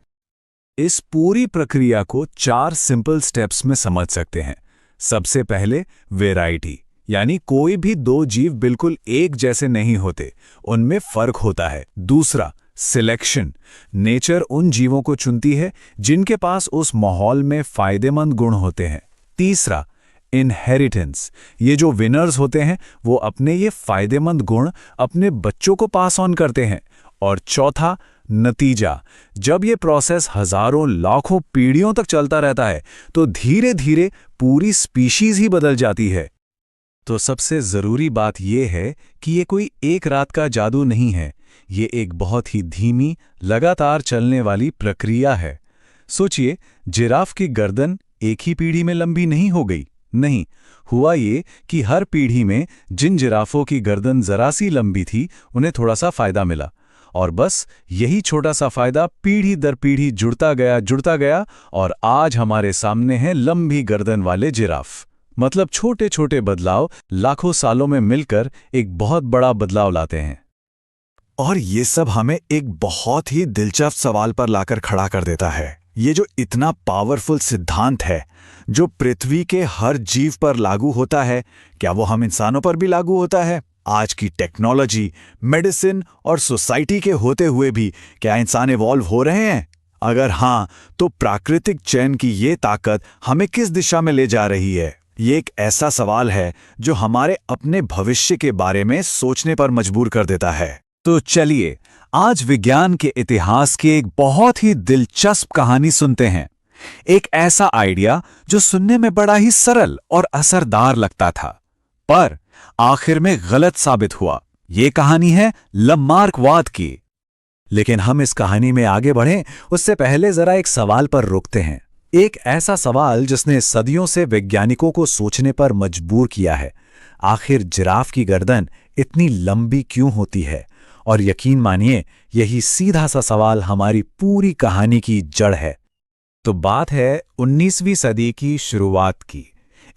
इस पूरी प्रक्रिया को 4 सिंपल स्टेप्स में समझ सकते हैं। सबसे पहले वेराइटी, यानी कोई भी 2 जीव बिल्कुल एक जैसे नहीं होते, उनमें फर्क होता है। दूसरा सिलेक्शन। नेचर उन जीवों को चुनती है जिनके पास उस माहौल में फायदेमंद गुण होते हैं। तीसरा, इनहेरिटेंस। ये जो विनर्स होते हैं वो अपने ये फायदेमंद गुण अपने बच्चों को पास ऑन करते हैं। और चौथा, नतीजा। जब ये प्रोसेस हजारों लाखों पीढ़ियों तक चलता रहता है तो धीरे धीरे पूरी स्पीशीज ही बदल जाती है। तो सबसे जरूरी बात यह है कि ये कोई एक रात का जादू नहीं है, ये एक बहुत ही धीमी, लगातार चलने वाली प्रक्रिया है। सोचिए, जिराफ की गर्दन एक ही पीढ़ी में लंबी नहीं हो गई। नहीं, हुआ ये कि हर पीढ़ी में जिन जिराफों की गर्दन जरा सी लंबी थी उन्हें थोड़ा सा फायदा मिला, और बस यही छोटा सा फायदा पीढ़ी दर पीढ़ी जुड़ता गया और आज हमारे सामने हैं लंबी गर्दन वाले जिराफ। मतलब छोटे छोटे बदलाव लाखों सालों में मिलकर एक बहुत बड़ा बदलाव लाते हैं। और ये सब हमें एक बहुत ही दिलचस्प सवाल पर लाकर खड़ा कर देता है। ये जो इतना पावरफुल सिद्धांत है जो पृथ्वी के हर जीव पर लागू होता है, क्या वो हम इंसानों पर भी लागू होता है? आज की टेक्नोलॉजी, मेडिसिन और सोसाइटी के होते हुए भी क्या इंसान इवॉल्व हो रहे हैं? अगर हां, तो प्राकृतिक चयन की ये ताकत हमें किस दिशा में ले जा रही है? ये एक ऐसा सवाल है जो हमारे अपने भविष्य के बारे में सोचने पर मजबूर कर देता है। तो चलिए आज विज्ञान के इतिहास की एक बहुत ही दिलचस्प कहानी सुनते हैं। एक ऐसा आइडिया जो सुनने में बड़ा ही सरल और असरदार लगता था, पर आखिर में गलत साबित हुआ। ये कहानी है लमार्कवाद की। लेकिन हम इस कहानी में आगे बढ़ें उससे पहले जरा एक सवाल पर रुकते हैं। एक ऐसा सवाल जिसने सदियों से वैज्ञानिकों को सोचने पर मजबूर किया है। आखिर जिराफ की गर्दन इतनी लंबी क्यों होती है? और यकीन मानिए, यही सीधा सा सवाल हमारी पूरी कहानी की जड़ है। तो बात है 19वीं सदी की शुरुआत की।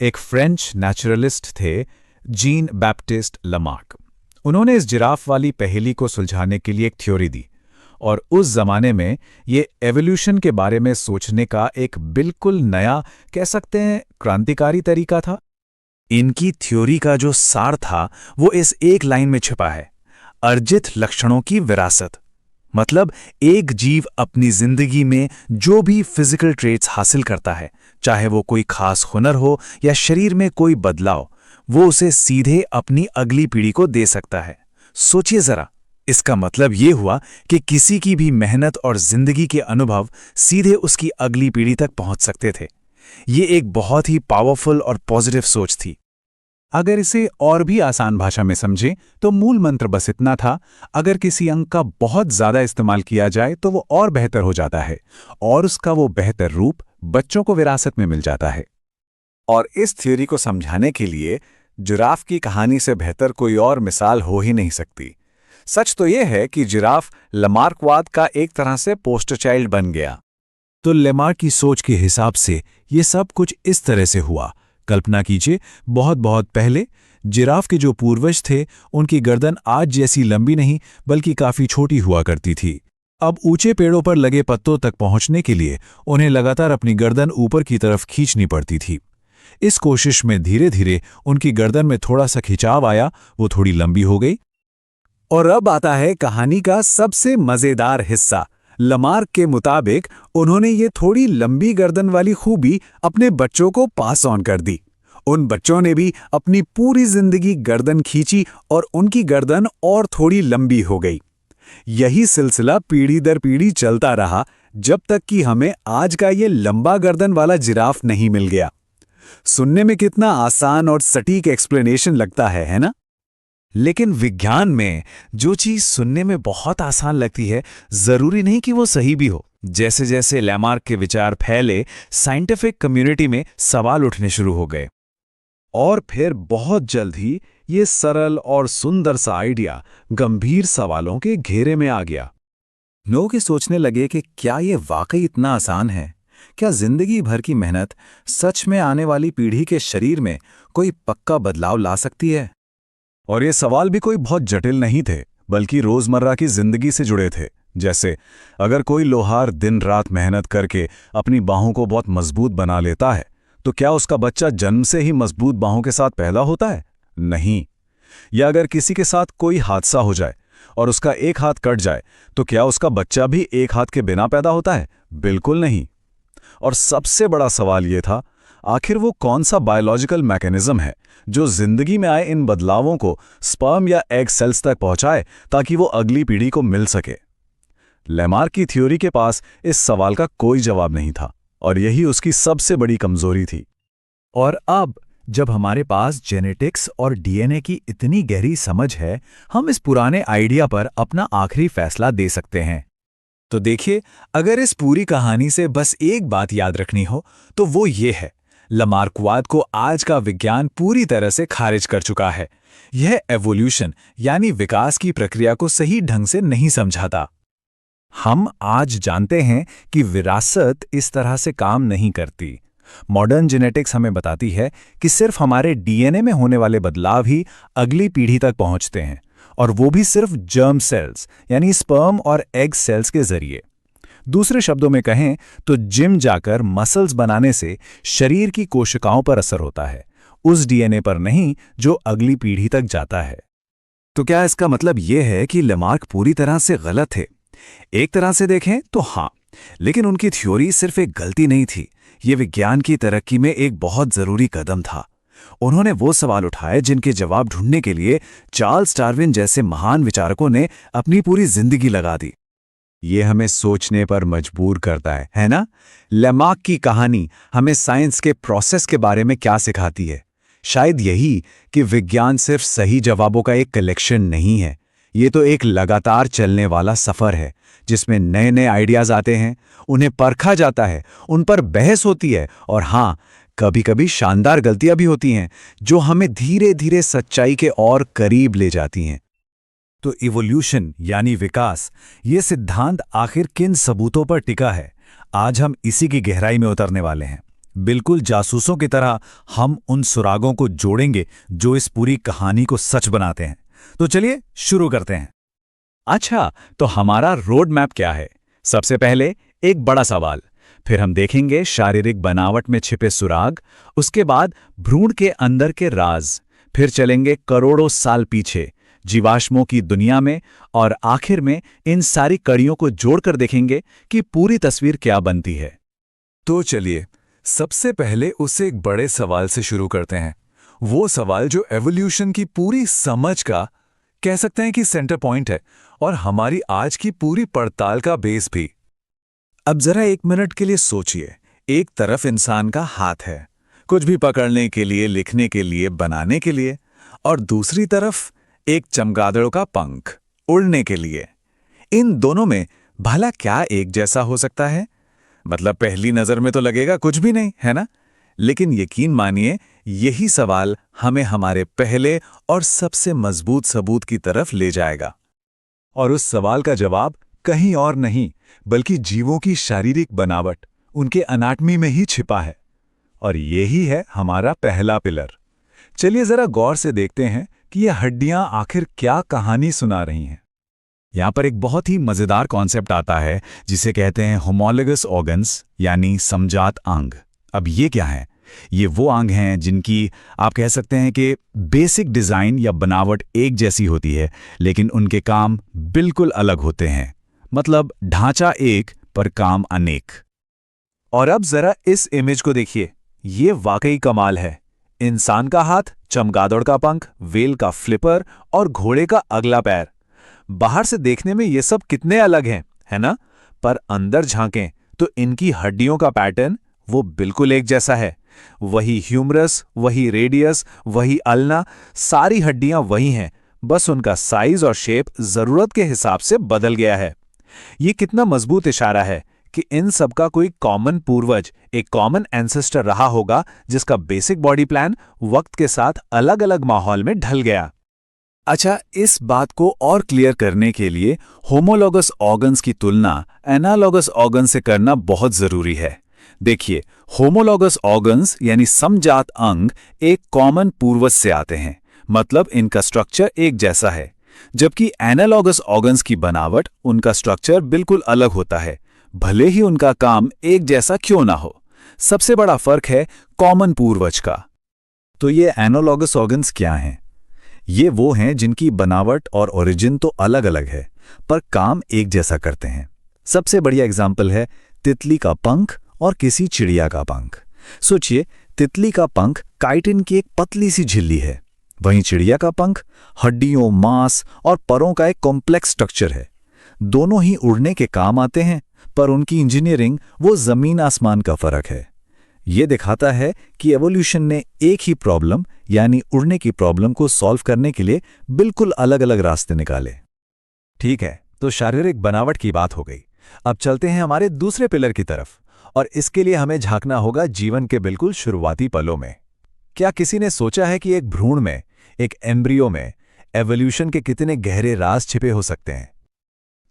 एक फ्रेंच नेचुरलिस्ट थे, जीन बैप्टिस्ट लमार्क। उन्होंने इस जिराफ वाली पहेली को सुलझाने के लिए एक थ्योरी दी, और उस जमाने में ये एवोल्यूशन के बारे में सोचने का एक बिल्कुल नया, कह सकते हैं क्रांतिकारी तरीका था। इनकी थ्योरी का जो सार था वो इस एक लाइन में छिपा है, अर्जित लक्षणों की विरासत। मतलब एक जीव अपनी जिंदगी में जो भी फिजिकल ट्रेट्स हासिल करता है, चाहे वो कोई खास हुनर हो या शरीर में कोई बदलाव, वो उसे सीधे अपनी अगली पीढ़ी को दे सकता है। सोचिए जरा, इसका मतलब ये हुआ कि किसी की भी मेहनत और जिंदगी के अनुभव सीधे उसकी अगली पीढ़ी तक पहुंच सकते थे। ये एक बहुत ही पावरफुल और पॉजिटिव सोच थी। अगर इसे और भी आसान भाषा में समझें तो मूल मंत्र बस इतना था, अगर किसी अंग का बहुत ज्यादा इस्तेमाल किया जाए तो वो और बेहतर हो जाता है, और उसका वो बेहतर रूप बच्चों को विरासत में मिल जाता है। और इस थ्योरी को समझाने के लिए जिराफ की कहानी से बेहतर कोई और मिसाल हो ही नहीं सकती। सच तो यह है कि जिराफ लमार्कवाद का एक तरह से पोस्टर चाइल्ड बन गया। तो लेमार्क की सोच के हिसाब से ये सब कुछ इस तरह से हुआ। कल्पना कीजिए, बहुत बहुत पहले जिराफ के जो पूर्वज थे उनकी गर्दन आज जैसी लंबी नहीं बल्कि काफी छोटी हुआ करती थी। अब ऊंचे पेड़ों पर लगे पत्तों तक पहुंचने के लिए उन्हें लगातार अपनी गर्दन ऊपर की तरफ खींचनी पड़ती थी। इस कोशिश में धीरे धीरे उनकी गर्दन में थोड़ा सा खिंचाव आया, वो थोड़ी लंबी हो गई। और अब आता है कहानी का सबसे मजेदार हिस्सा। लमार्क के मुताबिक उन्होंने ये थोड़ी लंबी गर्दन वाली खूबी अपने बच्चों को पास ऑन कर दी। उन बच्चों ने भी अपनी पूरी जिंदगी गर्दन खींची और उनकी गर्दन और थोड़ी लंबी हो गई। यही सिलसिला पीढ़ी दर पीढ़ी चलता रहा, जब तक कि हमें आज का ये लंबा गर्दन वाला जिराफ नहीं मिल गया। सुनने में कितना आसान और सटीक एक्सप्लेनेशन लगता है ना? लेकिन विज्ञान में जो चीज सुनने में बहुत आसान लगती है, जरूरी नहीं कि वो सही भी हो। जैसे जैसे लैमार्क के विचार फैले, साइंटिफिक कम्युनिटी में सवाल उठने शुरू हो गए, और फिर बहुत जल्द ही ये सरल और सुंदर सा आइडिया गंभीर सवालों के घेरे में आ गया। लोग ये सोचने लगे कि क्या ये वाकई इतना आसान है? क्या जिंदगी भर की मेहनत सच में आने वाली पीढ़ी के शरीर में कोई पक्का बदलाव ला सकती है? और ये सवाल भी कोई बहुत जटिल नहीं थे, बल्कि रोजमर्रा की जिंदगी से जुड़े थे। जैसे अगर कोई लोहार दिन रात मेहनत करके अपनी बाहों को बहुत मजबूत बना लेता है, तो क्या उसका बच्चा जन्म से ही मजबूत बाहों के साथ पैदा होता है? नहीं। या अगर किसी के साथ कोई हादसा हो जाए और उसका एक हाथ कट जाए तो क्या उसका बच्चा भी एक हाथ के बिना पैदा होता है? बिल्कुल नहीं। और सबसे बड़ा सवाल ये था, आखिर वो कौन सा बायोलॉजिकल मैकेनिज्म है जो जिंदगी में आए इन बदलावों को स्पर्म या एग सेल्स तक पहुंचाए ताकि वो अगली पीढ़ी को मिल सके। लेमार्क की थ्योरी के पास इस सवाल का कोई जवाब नहीं था और यही उसकी सबसे बड़ी कमजोरी थी। और अब जब हमारे पास जेनेटिक्स और डीएनए की इतनी गहरी समझ है, हम इस पुराने आइडिया पर अपना आखिरी फैसला दे सकते हैं। तो देखिए, अगर इस पूरी कहानी से बस एक बात याद रखनी हो तो वो ये है, लमार्कवाद को आज का विज्ञान पूरी तरह से खारिज कर चुका है। यह एवोल्यूशन यानी विकास की प्रक्रिया को सही ढंग से नहीं समझाता। हम आज जानते हैं कि विरासत इस तरह से काम नहीं करती। मॉडर्न जेनेटिक्स हमें बताती है कि सिर्फ हमारे डीएनए में होने वाले बदलाव ही अगली पीढ़ी तक पहुंचते हैं, और वो भी सिर्फ जर्म सेल्स यानी स्पर्म और एग सेल्स के जरिए। दूसरे शब्दों में कहें तो जिम जाकर मसल्स बनाने से शरीर की कोशिकाओं पर असर होता है, उस डीएनए पर नहीं जो अगली पीढ़ी तक जाता है। तो क्या इसका मतलब यह है कि लेमार्क पूरी तरह से गलत है? एक तरह से देखें तो हाँ, लेकिन उनकी थ्योरी सिर्फ एक गलती नहीं थी, ये विज्ञान की तरक्की में एक बहुत जरूरी कदम था। उन्होंने वो सवाल उठाए जिनके जवाब ढूंढने के लिए चार्ल्स डार्विन जैसे महान विचारकों ने अपनी पूरी जिंदगी लगा दी। ये हमें सोचने पर मजबूर करता है ना? लेमार्क की कहानी हमें साइंस के प्रोसेस के बारे में क्या सिखाती है? शायद यही कि विज्ञान सिर्फ सही जवाबों का एक कलेक्शन नहीं है, ये तो एक लगातार चलने वाला सफर है जिसमें नए नए आइडियाज आते हैं, उन्हें परखा जाता है, उन पर बहस होती है, और हाँ, कभी कभी शानदार गलतियां भी होती हैं जो हमें धीरे धीरे सच्चाई के और करीब ले जाती हैं। तो इवोल्यूशन यानी विकास, ये सिद्धांत आखिर किन सबूतों पर टिका है? आज हम इसी की गहराई में उतरने वाले हैं। बिल्कुल जासूसों की तरह हम उन सुरागों को जोड़ेंगे जो इस पूरी कहानी को सच बनाते हैं। तो चलिए शुरू करते हैं। अच्छा, तो हमारा रोड मैप क्या है? सबसे पहले एक बड़ा सवाल, फिर हम देखेंगे शारीरिक बनावट में छिपे सुराग, उसके बाद भ्रूण के अंदर के राज, फिर चलेंगे करोड़ों साल पीछे जीवाश्मों की दुनिया में, और आखिर में इन सारी कड़ियों को जोड़कर देखेंगे कि पूरी तस्वीर क्या बनती है। तो चलिए सबसे पहले उस एक बड़े सवाल से शुरू करते हैं, वो सवाल जो एवोल्यूशन की पूरी समझ का, कह सकते हैं कि सेंटर पॉइंट है, और हमारी आज की पूरी पड़ताल का बेस भी। अब जरा एक मिनट के लिए सोचिए, एक तरफ इंसान का हाथ है, कुछ भी पकड़ने के लिए, लिखने के लिए, बनाने के लिए, और दूसरी तरफ एक चमगादड़ का पंख, उड़ने के लिए। इन दोनों में भला क्या एक जैसा हो सकता है? मतलब पहली नजर में तो लगेगा कुछ भी नहीं, है ना? लेकिन यकीन मानिए, यही सवाल हमें हमारे पहले और सबसे मजबूत सबूत की तरफ ले जाएगा। और उस सवाल का जवाब कहीं और नहीं बल्कि जीवों की शारीरिक बनावट, उनके अनाटमी में ही छिपा है। और यही है हमारा पहला पिलर। चलिए जरा गौर से देखते हैं कि ये हड्डियां आखिर क्या कहानी सुना रही हैं। यहां पर एक बहुत ही मजेदार कॉन्सेप्ट आता है जिसे कहते हैं होमोलोगस ऑर्गन्स यानी समजात अंग। अब ये क्या है? ये वो अंग हैं जिनकी आप कह सकते हैं कि बेसिक डिजाइन या बनावट एक जैसी होती है, लेकिन उनके काम बिल्कुल अलग होते हैं। मतलब ढांचा एक पर काम अनेक। और अब जरा इस इमेज को देखिए, ये वाकई कमाल है। इंसान का हाथ, चमगादड़ का पंख, व्हेल का फ्लिपर और घोड़े का अगला पैर। बाहर से देखने में ये सब कितने अलग हैं, है ना? पर अंदर झांकें तो इनकी हड्डियों का पैटर्न वो बिल्कुल एक जैसा है। वही ह्यूमरस, वही रेडियस, वही अल्ना, सारी हड्डियां वही हैं, बस उनका साइज और शेप जरूरत के हिसाब से बदल गया है। ये कितना मजबूत इशारा है कि इन सब का कोई कॉमन पूर्वज, एक कॉमन एंसेस्टर रहा होगा जिसका बेसिक बॉडी प्लान वक्त के साथ अलग अलग माहौल में ढल गया। अच्छा, इस बात को और क्लियर करने के लिए होमोलोगस ऑर्गन्स की तुलना एनालोगस ऑर्गन से करना बहुत जरूरी है। देखिए, होमोलोगस ऑर्गन्स यानी समजात अंग एक कॉमन पूर्वज से आते हैं, मतलब इनका स्ट्रक्चर एक जैसा है, जबकि एनालॉगस ऑर्गन्स की बनावट, उनका स्ट्रक्चर बिल्कुल अलग होता है, भले ही उनका काम एक जैसा क्यों ना हो। सबसे बड़ा फर्क है कॉमन पूर्वज का। तो ये एनालॉगस ऑर्गन्स क्या हैं? ये वो हैं जिनकी बनावट और ओरिजिन तो अलग अलग है, पर काम एक जैसा करते हैं। सबसे बढ़िया एग्जाम्पल है तितली का पंख और किसी चिड़िया का पंख। सोचिए, तितली का पंख काइटिन की एक पतली सी झिल्ली है, वहीं चिड़िया का पंख हड्डियों, मांस और परों का एक कॉम्प्लेक्स स्ट्रक्चर है। दोनों ही उड़ने के काम आते हैं, पर उनकी इंजीनियरिंग वो जमीन आसमान का फर्क है। ये दिखाता है कि एवोल्यूशन ने एक ही प्रॉब्लम यानी उड़ने की प्रॉब्लम को सॉल्व करने के लिए बिल्कुल अलग अलग रास्ते निकाले। ठीक है, तो शारीरिक बनावट की बात हो गई। अब चलते हैं हमारे दूसरे पिलर की तरफ, और इसके लिए हमें झांकना होगा जीवन के बिल्कुल शुरुआती पलों में। क्या किसी ने सोचा है कि एक भ्रूण में, एक एम्ब्रियो में एवोल्यूशन के कितने गहरे राज छिपे हो सकते हैं?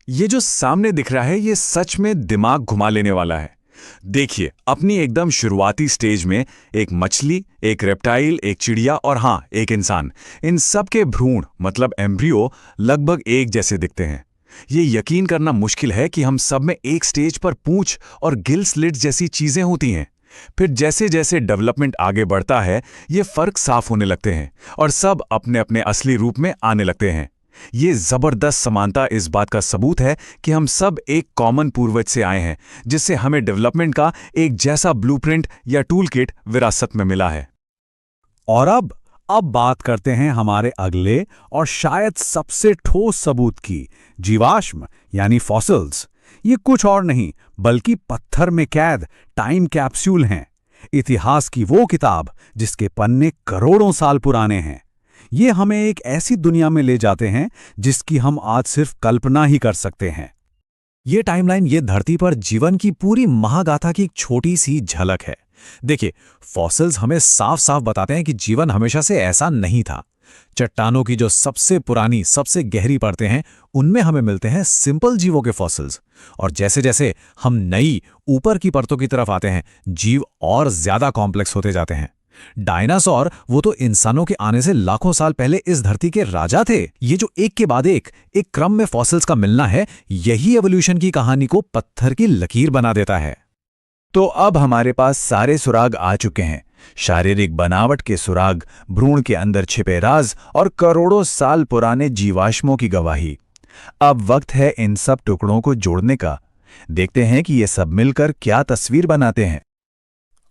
ये जो सामने दिख रहा है, ये सच में दिमाग घुमा लेने वाला है। देखिए, अपनी एकदम शुरुआती स्टेज में एक मछली, एक रेप्टाइल, एक चिड़िया और हाँ, एक इंसान, इन सब के भ्रूण मतलब एम्ब्रियो लगभग एक जैसे दिखते हैं। ये यकीन करना मुश्किल है कि हम सब में एक स्टेज पर पूंछ और गिल स्लिट जैसी चीजें होती हैं। फिर जैसे जैसे डेवलपमेंट आगे बढ़ता है, ये फर्क साफ होने लगते हैं और सब अपने अपने असली रूप में आने लगते हैं। ये जबरदस्त समानता इस बात का सबूत है कि हम सब एक कॉमन पूर्वज से आए हैं, जिससे हमें डेवलपमेंट का एक जैसा ब्लूप्रिंट या टूल किट विरासत में मिला है। और अब बात करते हैं हमारे अगले और शायद सबसे ठोस सबूत की, जीवाश्म यानी फॉसिल्स। ये कुछ और नहीं बल्कि पत्थर में कैद टाइम कैप्सूल हैं। इतिहास की वो किताब जिसके पन्ने करोड़ों साल पुराने हैं। ये हमें एक ऐसी दुनिया में ले जाते हैं जिसकी हम आज सिर्फ कल्पना ही कर सकते हैं। ये टाइमलाइन ये धरती पर जीवन की पूरी महागाथा की एक छोटी सी झलक है। देखिए, फॉसिल्स हमें साफ साफ बताते हैं कि जीवन हमेशा से ऐसा नहीं था। चट्टानों की जो सबसे पुरानी, सबसे गहरी परतें हैं, उनमें हमें मिलते हैं सिंपल जीवों के फॉसिल्स। और जैसे जैसे हम नई ऊपर की परतों की तरफ आते हैं, जीव और ज्यादा कॉम्प्लेक्स होते जाते हैं। डायनासोर, वो तो इंसानों के आने से लाखों साल पहले इस धरती के राजा थे। ये जो एक के बाद एक क्रम में फॉसिल्स का मिलना है, यही एवोल्यूशन की कहानी को पत्थर की लकीर बना देता है। तो अब हमारे पास सारे सुराग आ चुके हैं, शारीरिक बनावट के सुराग, भ्रूण के अंदर छिपे राज और करोड़ों साल पुराने जीवाश्मों की गवाही। अब वक्त है इन सब टुकड़ों को जोड़ने का। देखते हैं कि ये सब मिलकर क्या तस्वीर बनाते हैं।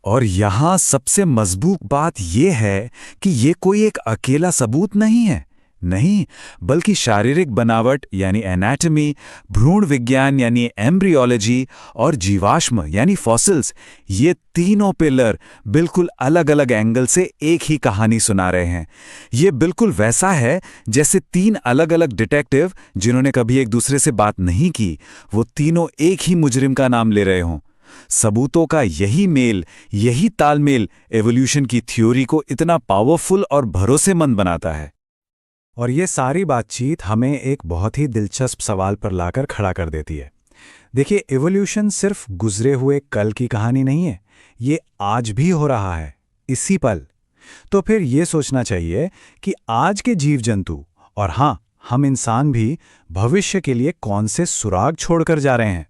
और यहां सबसे मजबूत बात यह है कि ये कोई एक अकेला सबूत नहीं है, नहीं, बल्कि शारीरिक बनावट यानी एनाटॉमी, भ्रूण विज्ञान यानी एम्ब्रियोलॉजी और जीवाश्म यानी फॉसिल्स, ये तीनों पिलर बिल्कुल अलग अलग एंगल से एक ही कहानी सुना रहे हैं। ये बिल्कुल वैसा है जैसे तीन अलग अलग डिटेक्टिव जिन्होंने कभी एक दूसरे से बात नहीं की, वो तीनों एक ही मुजरिम का नाम ले रहे हों। सबूतों का यही मेल, यही तालमेल एवोल्यूशन की थ्योरी को इतना पावरफुल और भरोसेमंद बनाता है। और ये सारी बातचीत हमें एक बहुत ही दिलचस्प सवाल पर लाकर खड़ा कर देती है। देखिए, एवोल्यूशन सिर्फ गुजरे हुए कल की कहानी नहीं है, ये आज भी हो रहा है, इसी पल। तो फिर ये सोचना चाहिए कि आज के जीव जंतु और हाँ, हम इंसान भी भविष्य के लिए कौन से सुराग छोड़कर जा रहे हैं।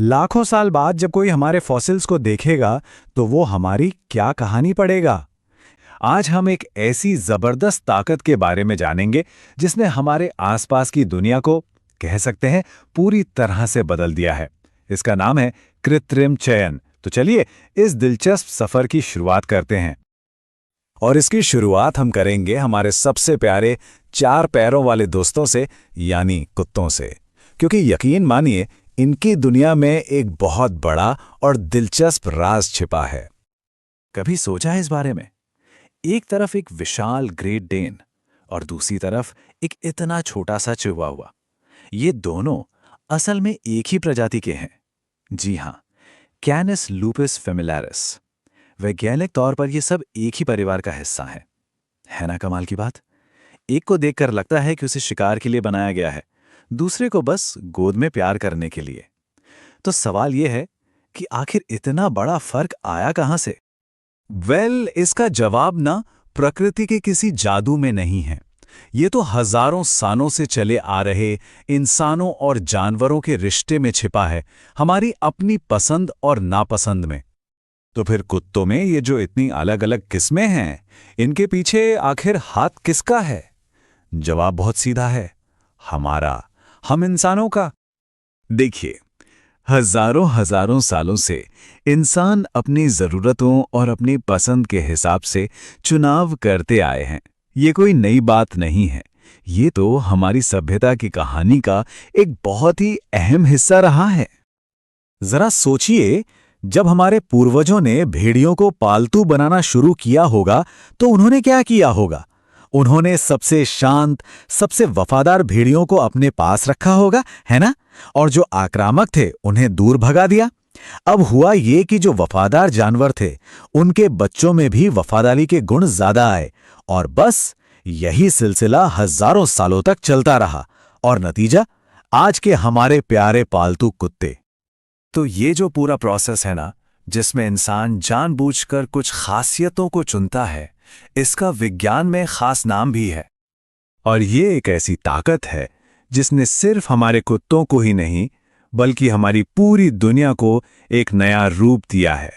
लाखों साल बाद जब कोई हमारे फॉसिल्स को देखेगा तो वो हमारी क्या कहानी पढ़ेगा। आज हम एक ऐसी जबरदस्त ताकत के बारे में जानेंगे जिसने हमारे आसपास की दुनिया को, कह सकते हैं, पूरी तरह से बदल दिया है। इसका नाम है कृत्रिम चयन। तो चलिए इस दिलचस्प सफर की शुरुआत करते हैं। और इसकी शुरुआत हम करेंगे हमारे सबसे प्यारे 4 पैरों वाले दोस्तों से, यानी कुत्तों से। क्योंकि यकीन मानिए, इनकी दुनिया में एक बहुत बड़ा और दिलचस्प राज छिपा है। कभी सोचा है इस बारे में? एक तरफ एक विशाल ग्रेट डेन और दूसरी तरफ एक इतना छोटा सा चिहुआहुआ। ये दोनों असल में एक ही प्रजाति के हैं। जी हां, कैनिस लूपिस फेमिलियारिस। वैज्ञानिक तौर पर ये सब एक ही परिवार का हिस्सा है। है ना कमाल की बात? एक को देखकर लगता है कि उसे शिकार के लिए बनाया गया है, दूसरे को बस गोद में प्यार करने के लिए। तो सवाल यह है कि आखिर इतना बड़ा फर्क आया कहां से? इसका जवाब ना प्रकृति के किसी जादू में नहीं है। ये तो हजारों सालों से चले आ रहे इंसानों और जानवरों के रिश्ते में छिपा है, हमारी अपनी पसंद और नापसंद में। तो फिर कुत्तों में ये जो इतनी अलग अलग किस्में हैं, इनके पीछे आखिर हाथ किसका है? जवाब बहुत सीधा है, हमारा, हम इंसानों का। देखिए, हजारों हजारों सालों से इंसान अपनी ज़रूरतों और अपनी पसंद के हिसाब से चुनाव करते आए हैं। ये कोई नई बात नहीं है, ये तो हमारी सभ्यता की कहानी का एक बहुत ही अहम हिस्सा रहा है। जरा सोचिए, जब हमारे पूर्वजों ने भेड़ियों को पालतू बनाना शुरू किया होगा तो उन्होंने क्या किया होगा? उन्होंने सबसे शांत, सबसे वफादार भेड़ियों को अपने पास रखा होगा, है ना? और जो आक्रामक थे उन्हें दूर भगा दिया। अब हुआ ये कि जो वफादार जानवर थे उनके बच्चों में भी वफादारी के गुण ज्यादा आए, और बस यही सिलसिला हजारों सालों तक चलता रहा, और नतीजा आज के हमारे प्यारे पालतू कुत्ते। तो ये जो पूरा प्रोसेस है ना, जिसमें इंसान जानबूझकर कुछ खासियतों को चुनता है, इसका विज्ञान में खास नाम भी है। और ये एक ऐसी ताकत है जिसने सिर्फ हमारे कुत्तों को ही नहीं बल्कि हमारी पूरी दुनिया को एक नया रूप दिया है।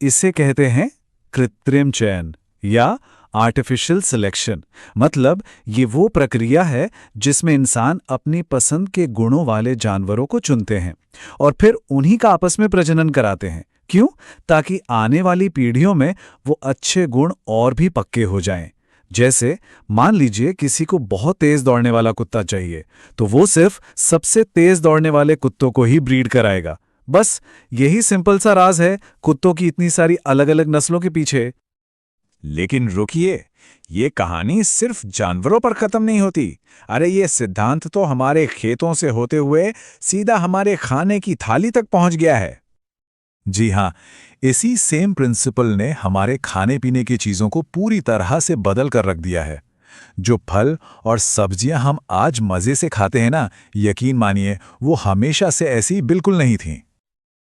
इसे कहते हैं कृत्रिम चयन या आर्टिफिशियल सिलेक्शन। मतलब ये वो प्रक्रिया है जिसमें इंसान अपनी पसंद के गुणों वाले जानवरों को चुनते हैं और फिर उन्हीं का आपस में प्रजनन कराते हैं। क्यों? ताकि आने वाली पीढ़ियों में वो अच्छे गुण और भी पक्के हो जाएं। जैसे मान लीजिए किसी को बहुत तेज दौड़ने वाला कुत्ता चाहिए, तो वो सिर्फ सबसे तेज दौड़ने वाले कुत्तों को ही ब्रीड कराएगा। बस यही सिंपल सा राज है कुत्तों की इतनी सारी अलग अलग नस्लों के पीछे। लेकिन रुकिए, ये कहानी सिर्फ जानवरों पर खत्म नहीं होती। अरे ये सिद्धांत तो हमारे खेतों से होते हुए सीधा हमारे खाने की थाली तक पहुंच गया है। जी हाँ, इसी सेम प्रिंसिपल ने हमारे खाने पीने की चीजों को पूरी तरह से बदल कर रख दिया है। जो फल और सब्जियां हम आज मजे से खाते हैं ना, यकीन मानिए वो हमेशा से ऐसी बिल्कुल नहीं थीं।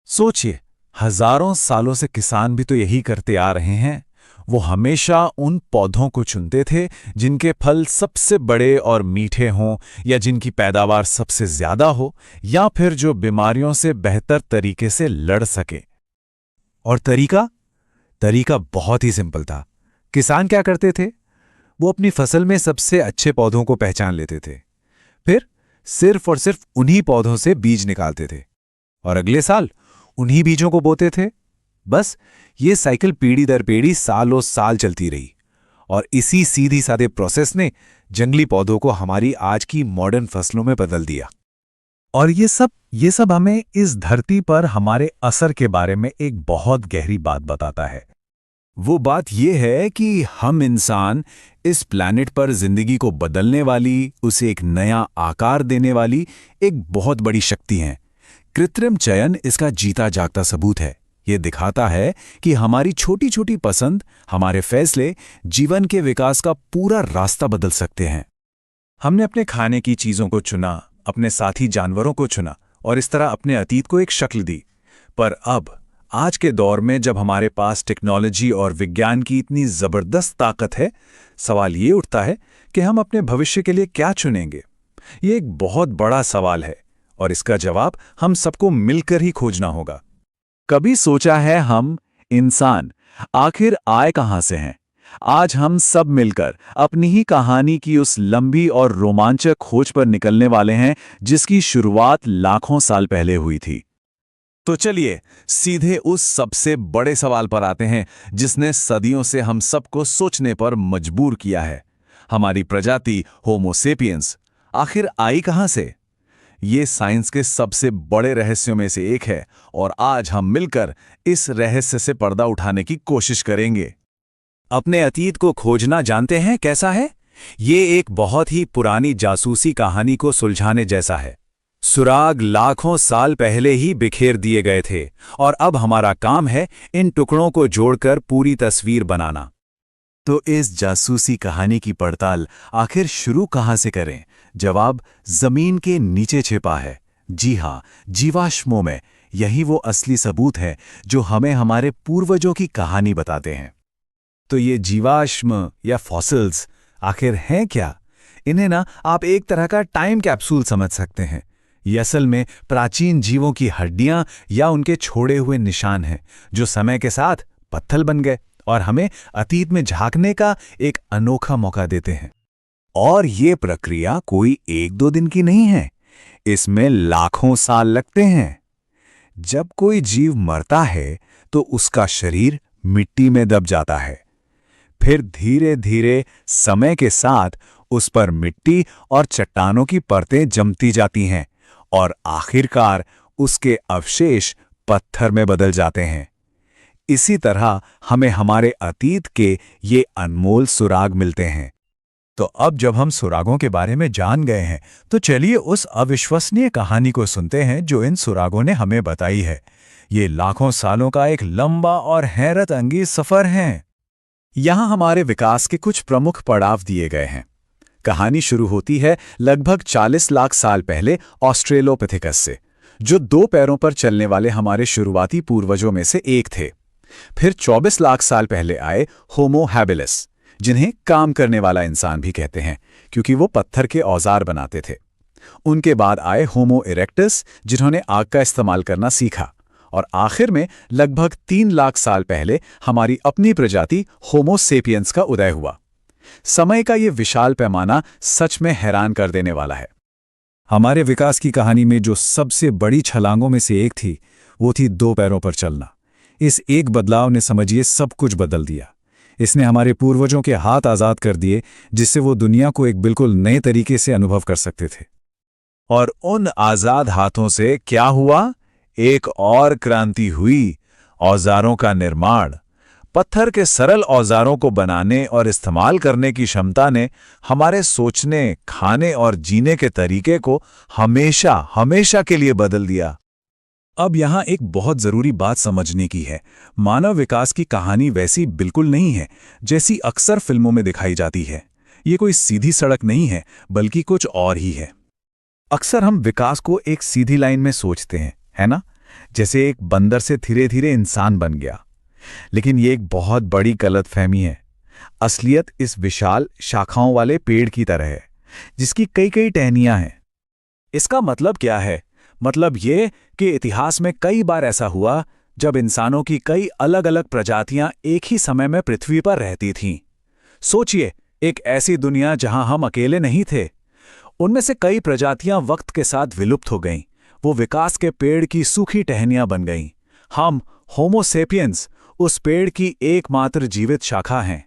सोचिए, हजारों सालों से किसान भी तो यही करते आ रहे हैं। वो हमेशा उन पौधों को चुनते थे जिनके फल सबसे बड़े और मीठे हों, या जिनकी पैदावार सबसे ज्यादा हो, या फिर जो बीमारियों से बेहतर तरीके से लड़ सके। और तरीका बहुत ही सिंपल था। किसान क्या करते थे? वो अपनी फसल में सबसे अच्छे पौधों को पहचान लेते थे, फिर सिर्फ और सिर्फ उन्हीं पौधों से बीज निकालते थे और अगले साल उन्हीं बीजों को बोते थे। बस ये साइकिल पीढ़ी दर पीढ़ी सालों साल चलती रही, और इसी सीधी सादे प्रोसेस ने जंगली पौधों को हमारी आज की मॉडर्न फसलों में बदल दिया। और ये सब हमें इस धरती पर हमारे असर के बारे में एक बहुत गहरी बात बताता है। वो बात ये है कि हम इंसान इस प्लैनेट पर जिंदगी को बदलने वाली, उसे एक नया आकार देने वाली एक बहुत बड़ी शक्ति हैं। कृत्रिम चयन इसका जीता जागता सबूत है। ये दिखाता है कि हमारी छोटी छोटी पसंद, हमारे फैसले जीवन के विकास का पूरा रास्ता बदल सकते हैं। हमने अपने खाने की चीजों को चुना, अपने साथी जानवरों को चुना और इस तरह अपने अतीत को एक शक्ल दी। पर अब आज के दौर में जब हमारे पास टेक्नोलॉजी और विज्ञान की इतनी जबरदस्त ताकत है, सवाल ये उठता है कि हम अपने भविष्य के लिए क्या चुनेंगे। ये एक बहुत बड़ा सवाल है और इसका जवाब हम सबको मिलकर ही खोजना होगा। कभी सोचा है हम इंसान आखिर आए कहां से हैं? आज हम सब मिलकर अपनी ही कहानी की उस लंबी और रोमांचक खोज पर निकलने वाले हैं जिसकी शुरुआत लाखों साल पहले हुई थी। तो चलिए सीधे उस सबसे बड़े सवाल पर आते हैं जिसने सदियों से हम सबको सोचने पर मजबूर किया है। हमारी प्रजाति होमो सेपियंस आखिर आई कहां से? ये साइंस के सबसे बड़े रहस्यों में से एक है और आज हम मिलकर इस रहस्य से पर्दा उठाने की कोशिश करेंगे। अपने अतीत को खोजना जानते हैं कैसा है? ये एक बहुत ही पुरानी जासूसी कहानी को सुलझाने जैसा है। सुराग लाखों साल पहले ही बिखेर दिए गए थे और अब हमारा काम है इन टुकड़ों को जोड़कर पूरी तस्वीर बनाना। तो इस जासूसी कहानी की पड़ताल आखिर शुरू कहां से करें? जवाब जमीन के नीचे छिपा है। जी हां, जीवाश्मों में। यही वो असली सबूत है जो हमें हमारे पूर्वजों की कहानी बताते हैं। तो ये जीवाश्म या फॉसिल्स आखिर हैं क्या? इन्हें ना आप एक तरह का टाइम कैप्सूल समझ सकते हैं। ये असल में प्राचीन जीवों की हड्डियां या उनके छोड़े हुए निशान हैं जो समय के साथ पत्थर बन गए और हमें अतीत में झांकने का एक अनोखा मौका देते हैं। और ये प्रक्रिया कोई 1-2 दिन की नहीं है, इसमें लाखों साल लगते हैं। जब कोई जीव मरता है तो उसका शरीर मिट्टी में दब जाता है। फिर धीरे धीरे समय के साथ उस पर मिट्टी और चट्टानों की परतें जमती जाती हैं और आखिरकार उसके अवशेष पत्थर में बदल जाते हैं। इसी तरह हमें हमारे अतीत के ये अनमोल सुराग मिलते हैं। तो अब जब हम सुरागों के बारे में जान गए हैं, तो चलिए उस अविश्वसनीय कहानी को सुनते हैं जो इन सुरागों ने हमें बताई है। ये लाखों सालों का एक लंबा और हैरत अंगेज सफर है। यहाँ हमारे विकास के कुछ प्रमुख पड़ाव दिए गए हैं। कहानी शुरू होती है लगभग 40 लाख साल पहले ऑस्ट्रेलोपिथेकस से, जो 2 पैरों पर चलने वाले हमारे शुरुआती पूर्वजों में से एक थे। फिर 24 लाख साल पहले आए होमो हैबिलिस, जिन्हें काम करने वाला इंसान भी कहते हैं क्योंकि वो पत्थर के औजार बनाते थे। उनके बाद आए होमो इरेक्टस, जिन्होंने आग का इस्तेमाल करना सीखा। और आखिर में लगभग 3 लाख साल पहले हमारी अपनी प्रजाति होमो सेपियंस का उदय हुआ। समय का ये विशाल पैमाना सच में हैरान कर देने वाला है। हमारे विकास की कहानी में जो सबसे बड़ी छलांगों में से एक थी, वो थी 2 पैरों पर चलना। इस एक बदलाव ने समझिए सब कुछ बदल दिया। इसने हमारे पूर्वजों के हाथ आज़ाद कर दिए, जिससे वो दुनिया को एक बिल्कुल नए तरीके से अनुभव कर सकते थे। और उन आज़ाद हाथों से क्या हुआ? एक और क्रांति हुई, औजारों का निर्माण। पत्थर के सरल औजारों को बनाने और इस्तेमाल करने की क्षमता ने हमारे सोचने, खाने और जीने के तरीके को हमेशा हमेशा के लिए बदल दिया। अब यहाँ एक बहुत ज़रूरी बात समझने की है। मानव विकास की कहानी वैसी बिल्कुल नहीं है जैसी अक्सर फिल्मों में दिखाई जाती है। ये कोई सीधी सड़क नहीं है, बल्कि कुछ और ही है। अक्सर हम विकास को एक सीधी लाइन में सोचते हैं, है ना? जैसे एक बंदर से धीरे धीरे इंसान बन गया। लेकिन ये एक बहुत बड़ी गलतफहमी है। असलियत इस विशाल शाखाओं वाले पेड़ की तरह है, जिसकी कई कई टहनियां हैं। इसका मतलब क्या है? मतलब ये कि इतिहास में कई बार ऐसा हुआ जब इंसानों की कई अलग अलग प्रजातियां एक ही समय में पृथ्वी पर रहती थीं। सोचिए, एक ऐसी दुनिया जहां हम अकेले नहीं थे। उनमें से कई प्रजातियां वक्त के साथ विलुप्त हो गईं। वो विकास के पेड़ की सूखी टहनियां बन गईं। हम होमो सेपियंस उस पेड़ की एकमात्र जीवित शाखा हैं।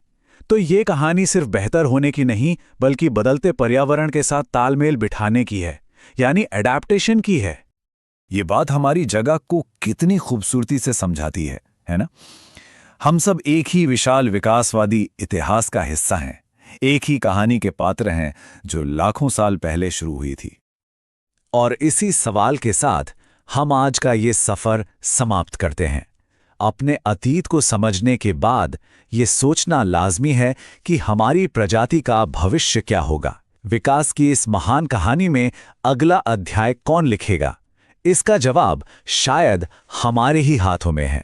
तो ये कहानी सिर्फ बेहतर होने की नहीं, बल्कि बदलते पर्यावरण के साथ तालमेल बिठाने की है, यानी एडेप्टेशन की है। ये बात हमारी जगह को कितनी खूबसूरती से समझाती है ना? हम सब एक ही विशाल विकासवादी इतिहास का हिस्सा हैं, एक ही कहानी के पात्र हैं जो लाखों साल पहले शुरू हुई थी। और इसी सवाल के साथ हम आज का ये सफर समाप्त करते हैं। अपने अतीत को समझने के बाद ये सोचना लाजमी है कि हमारी प्रजाति का भविष्य क्या होगा। विकास की इस महान कहानी में अगला अध्याय कौन लिखेगा? इसका जवाब शायद हमारे ही हाथों में है।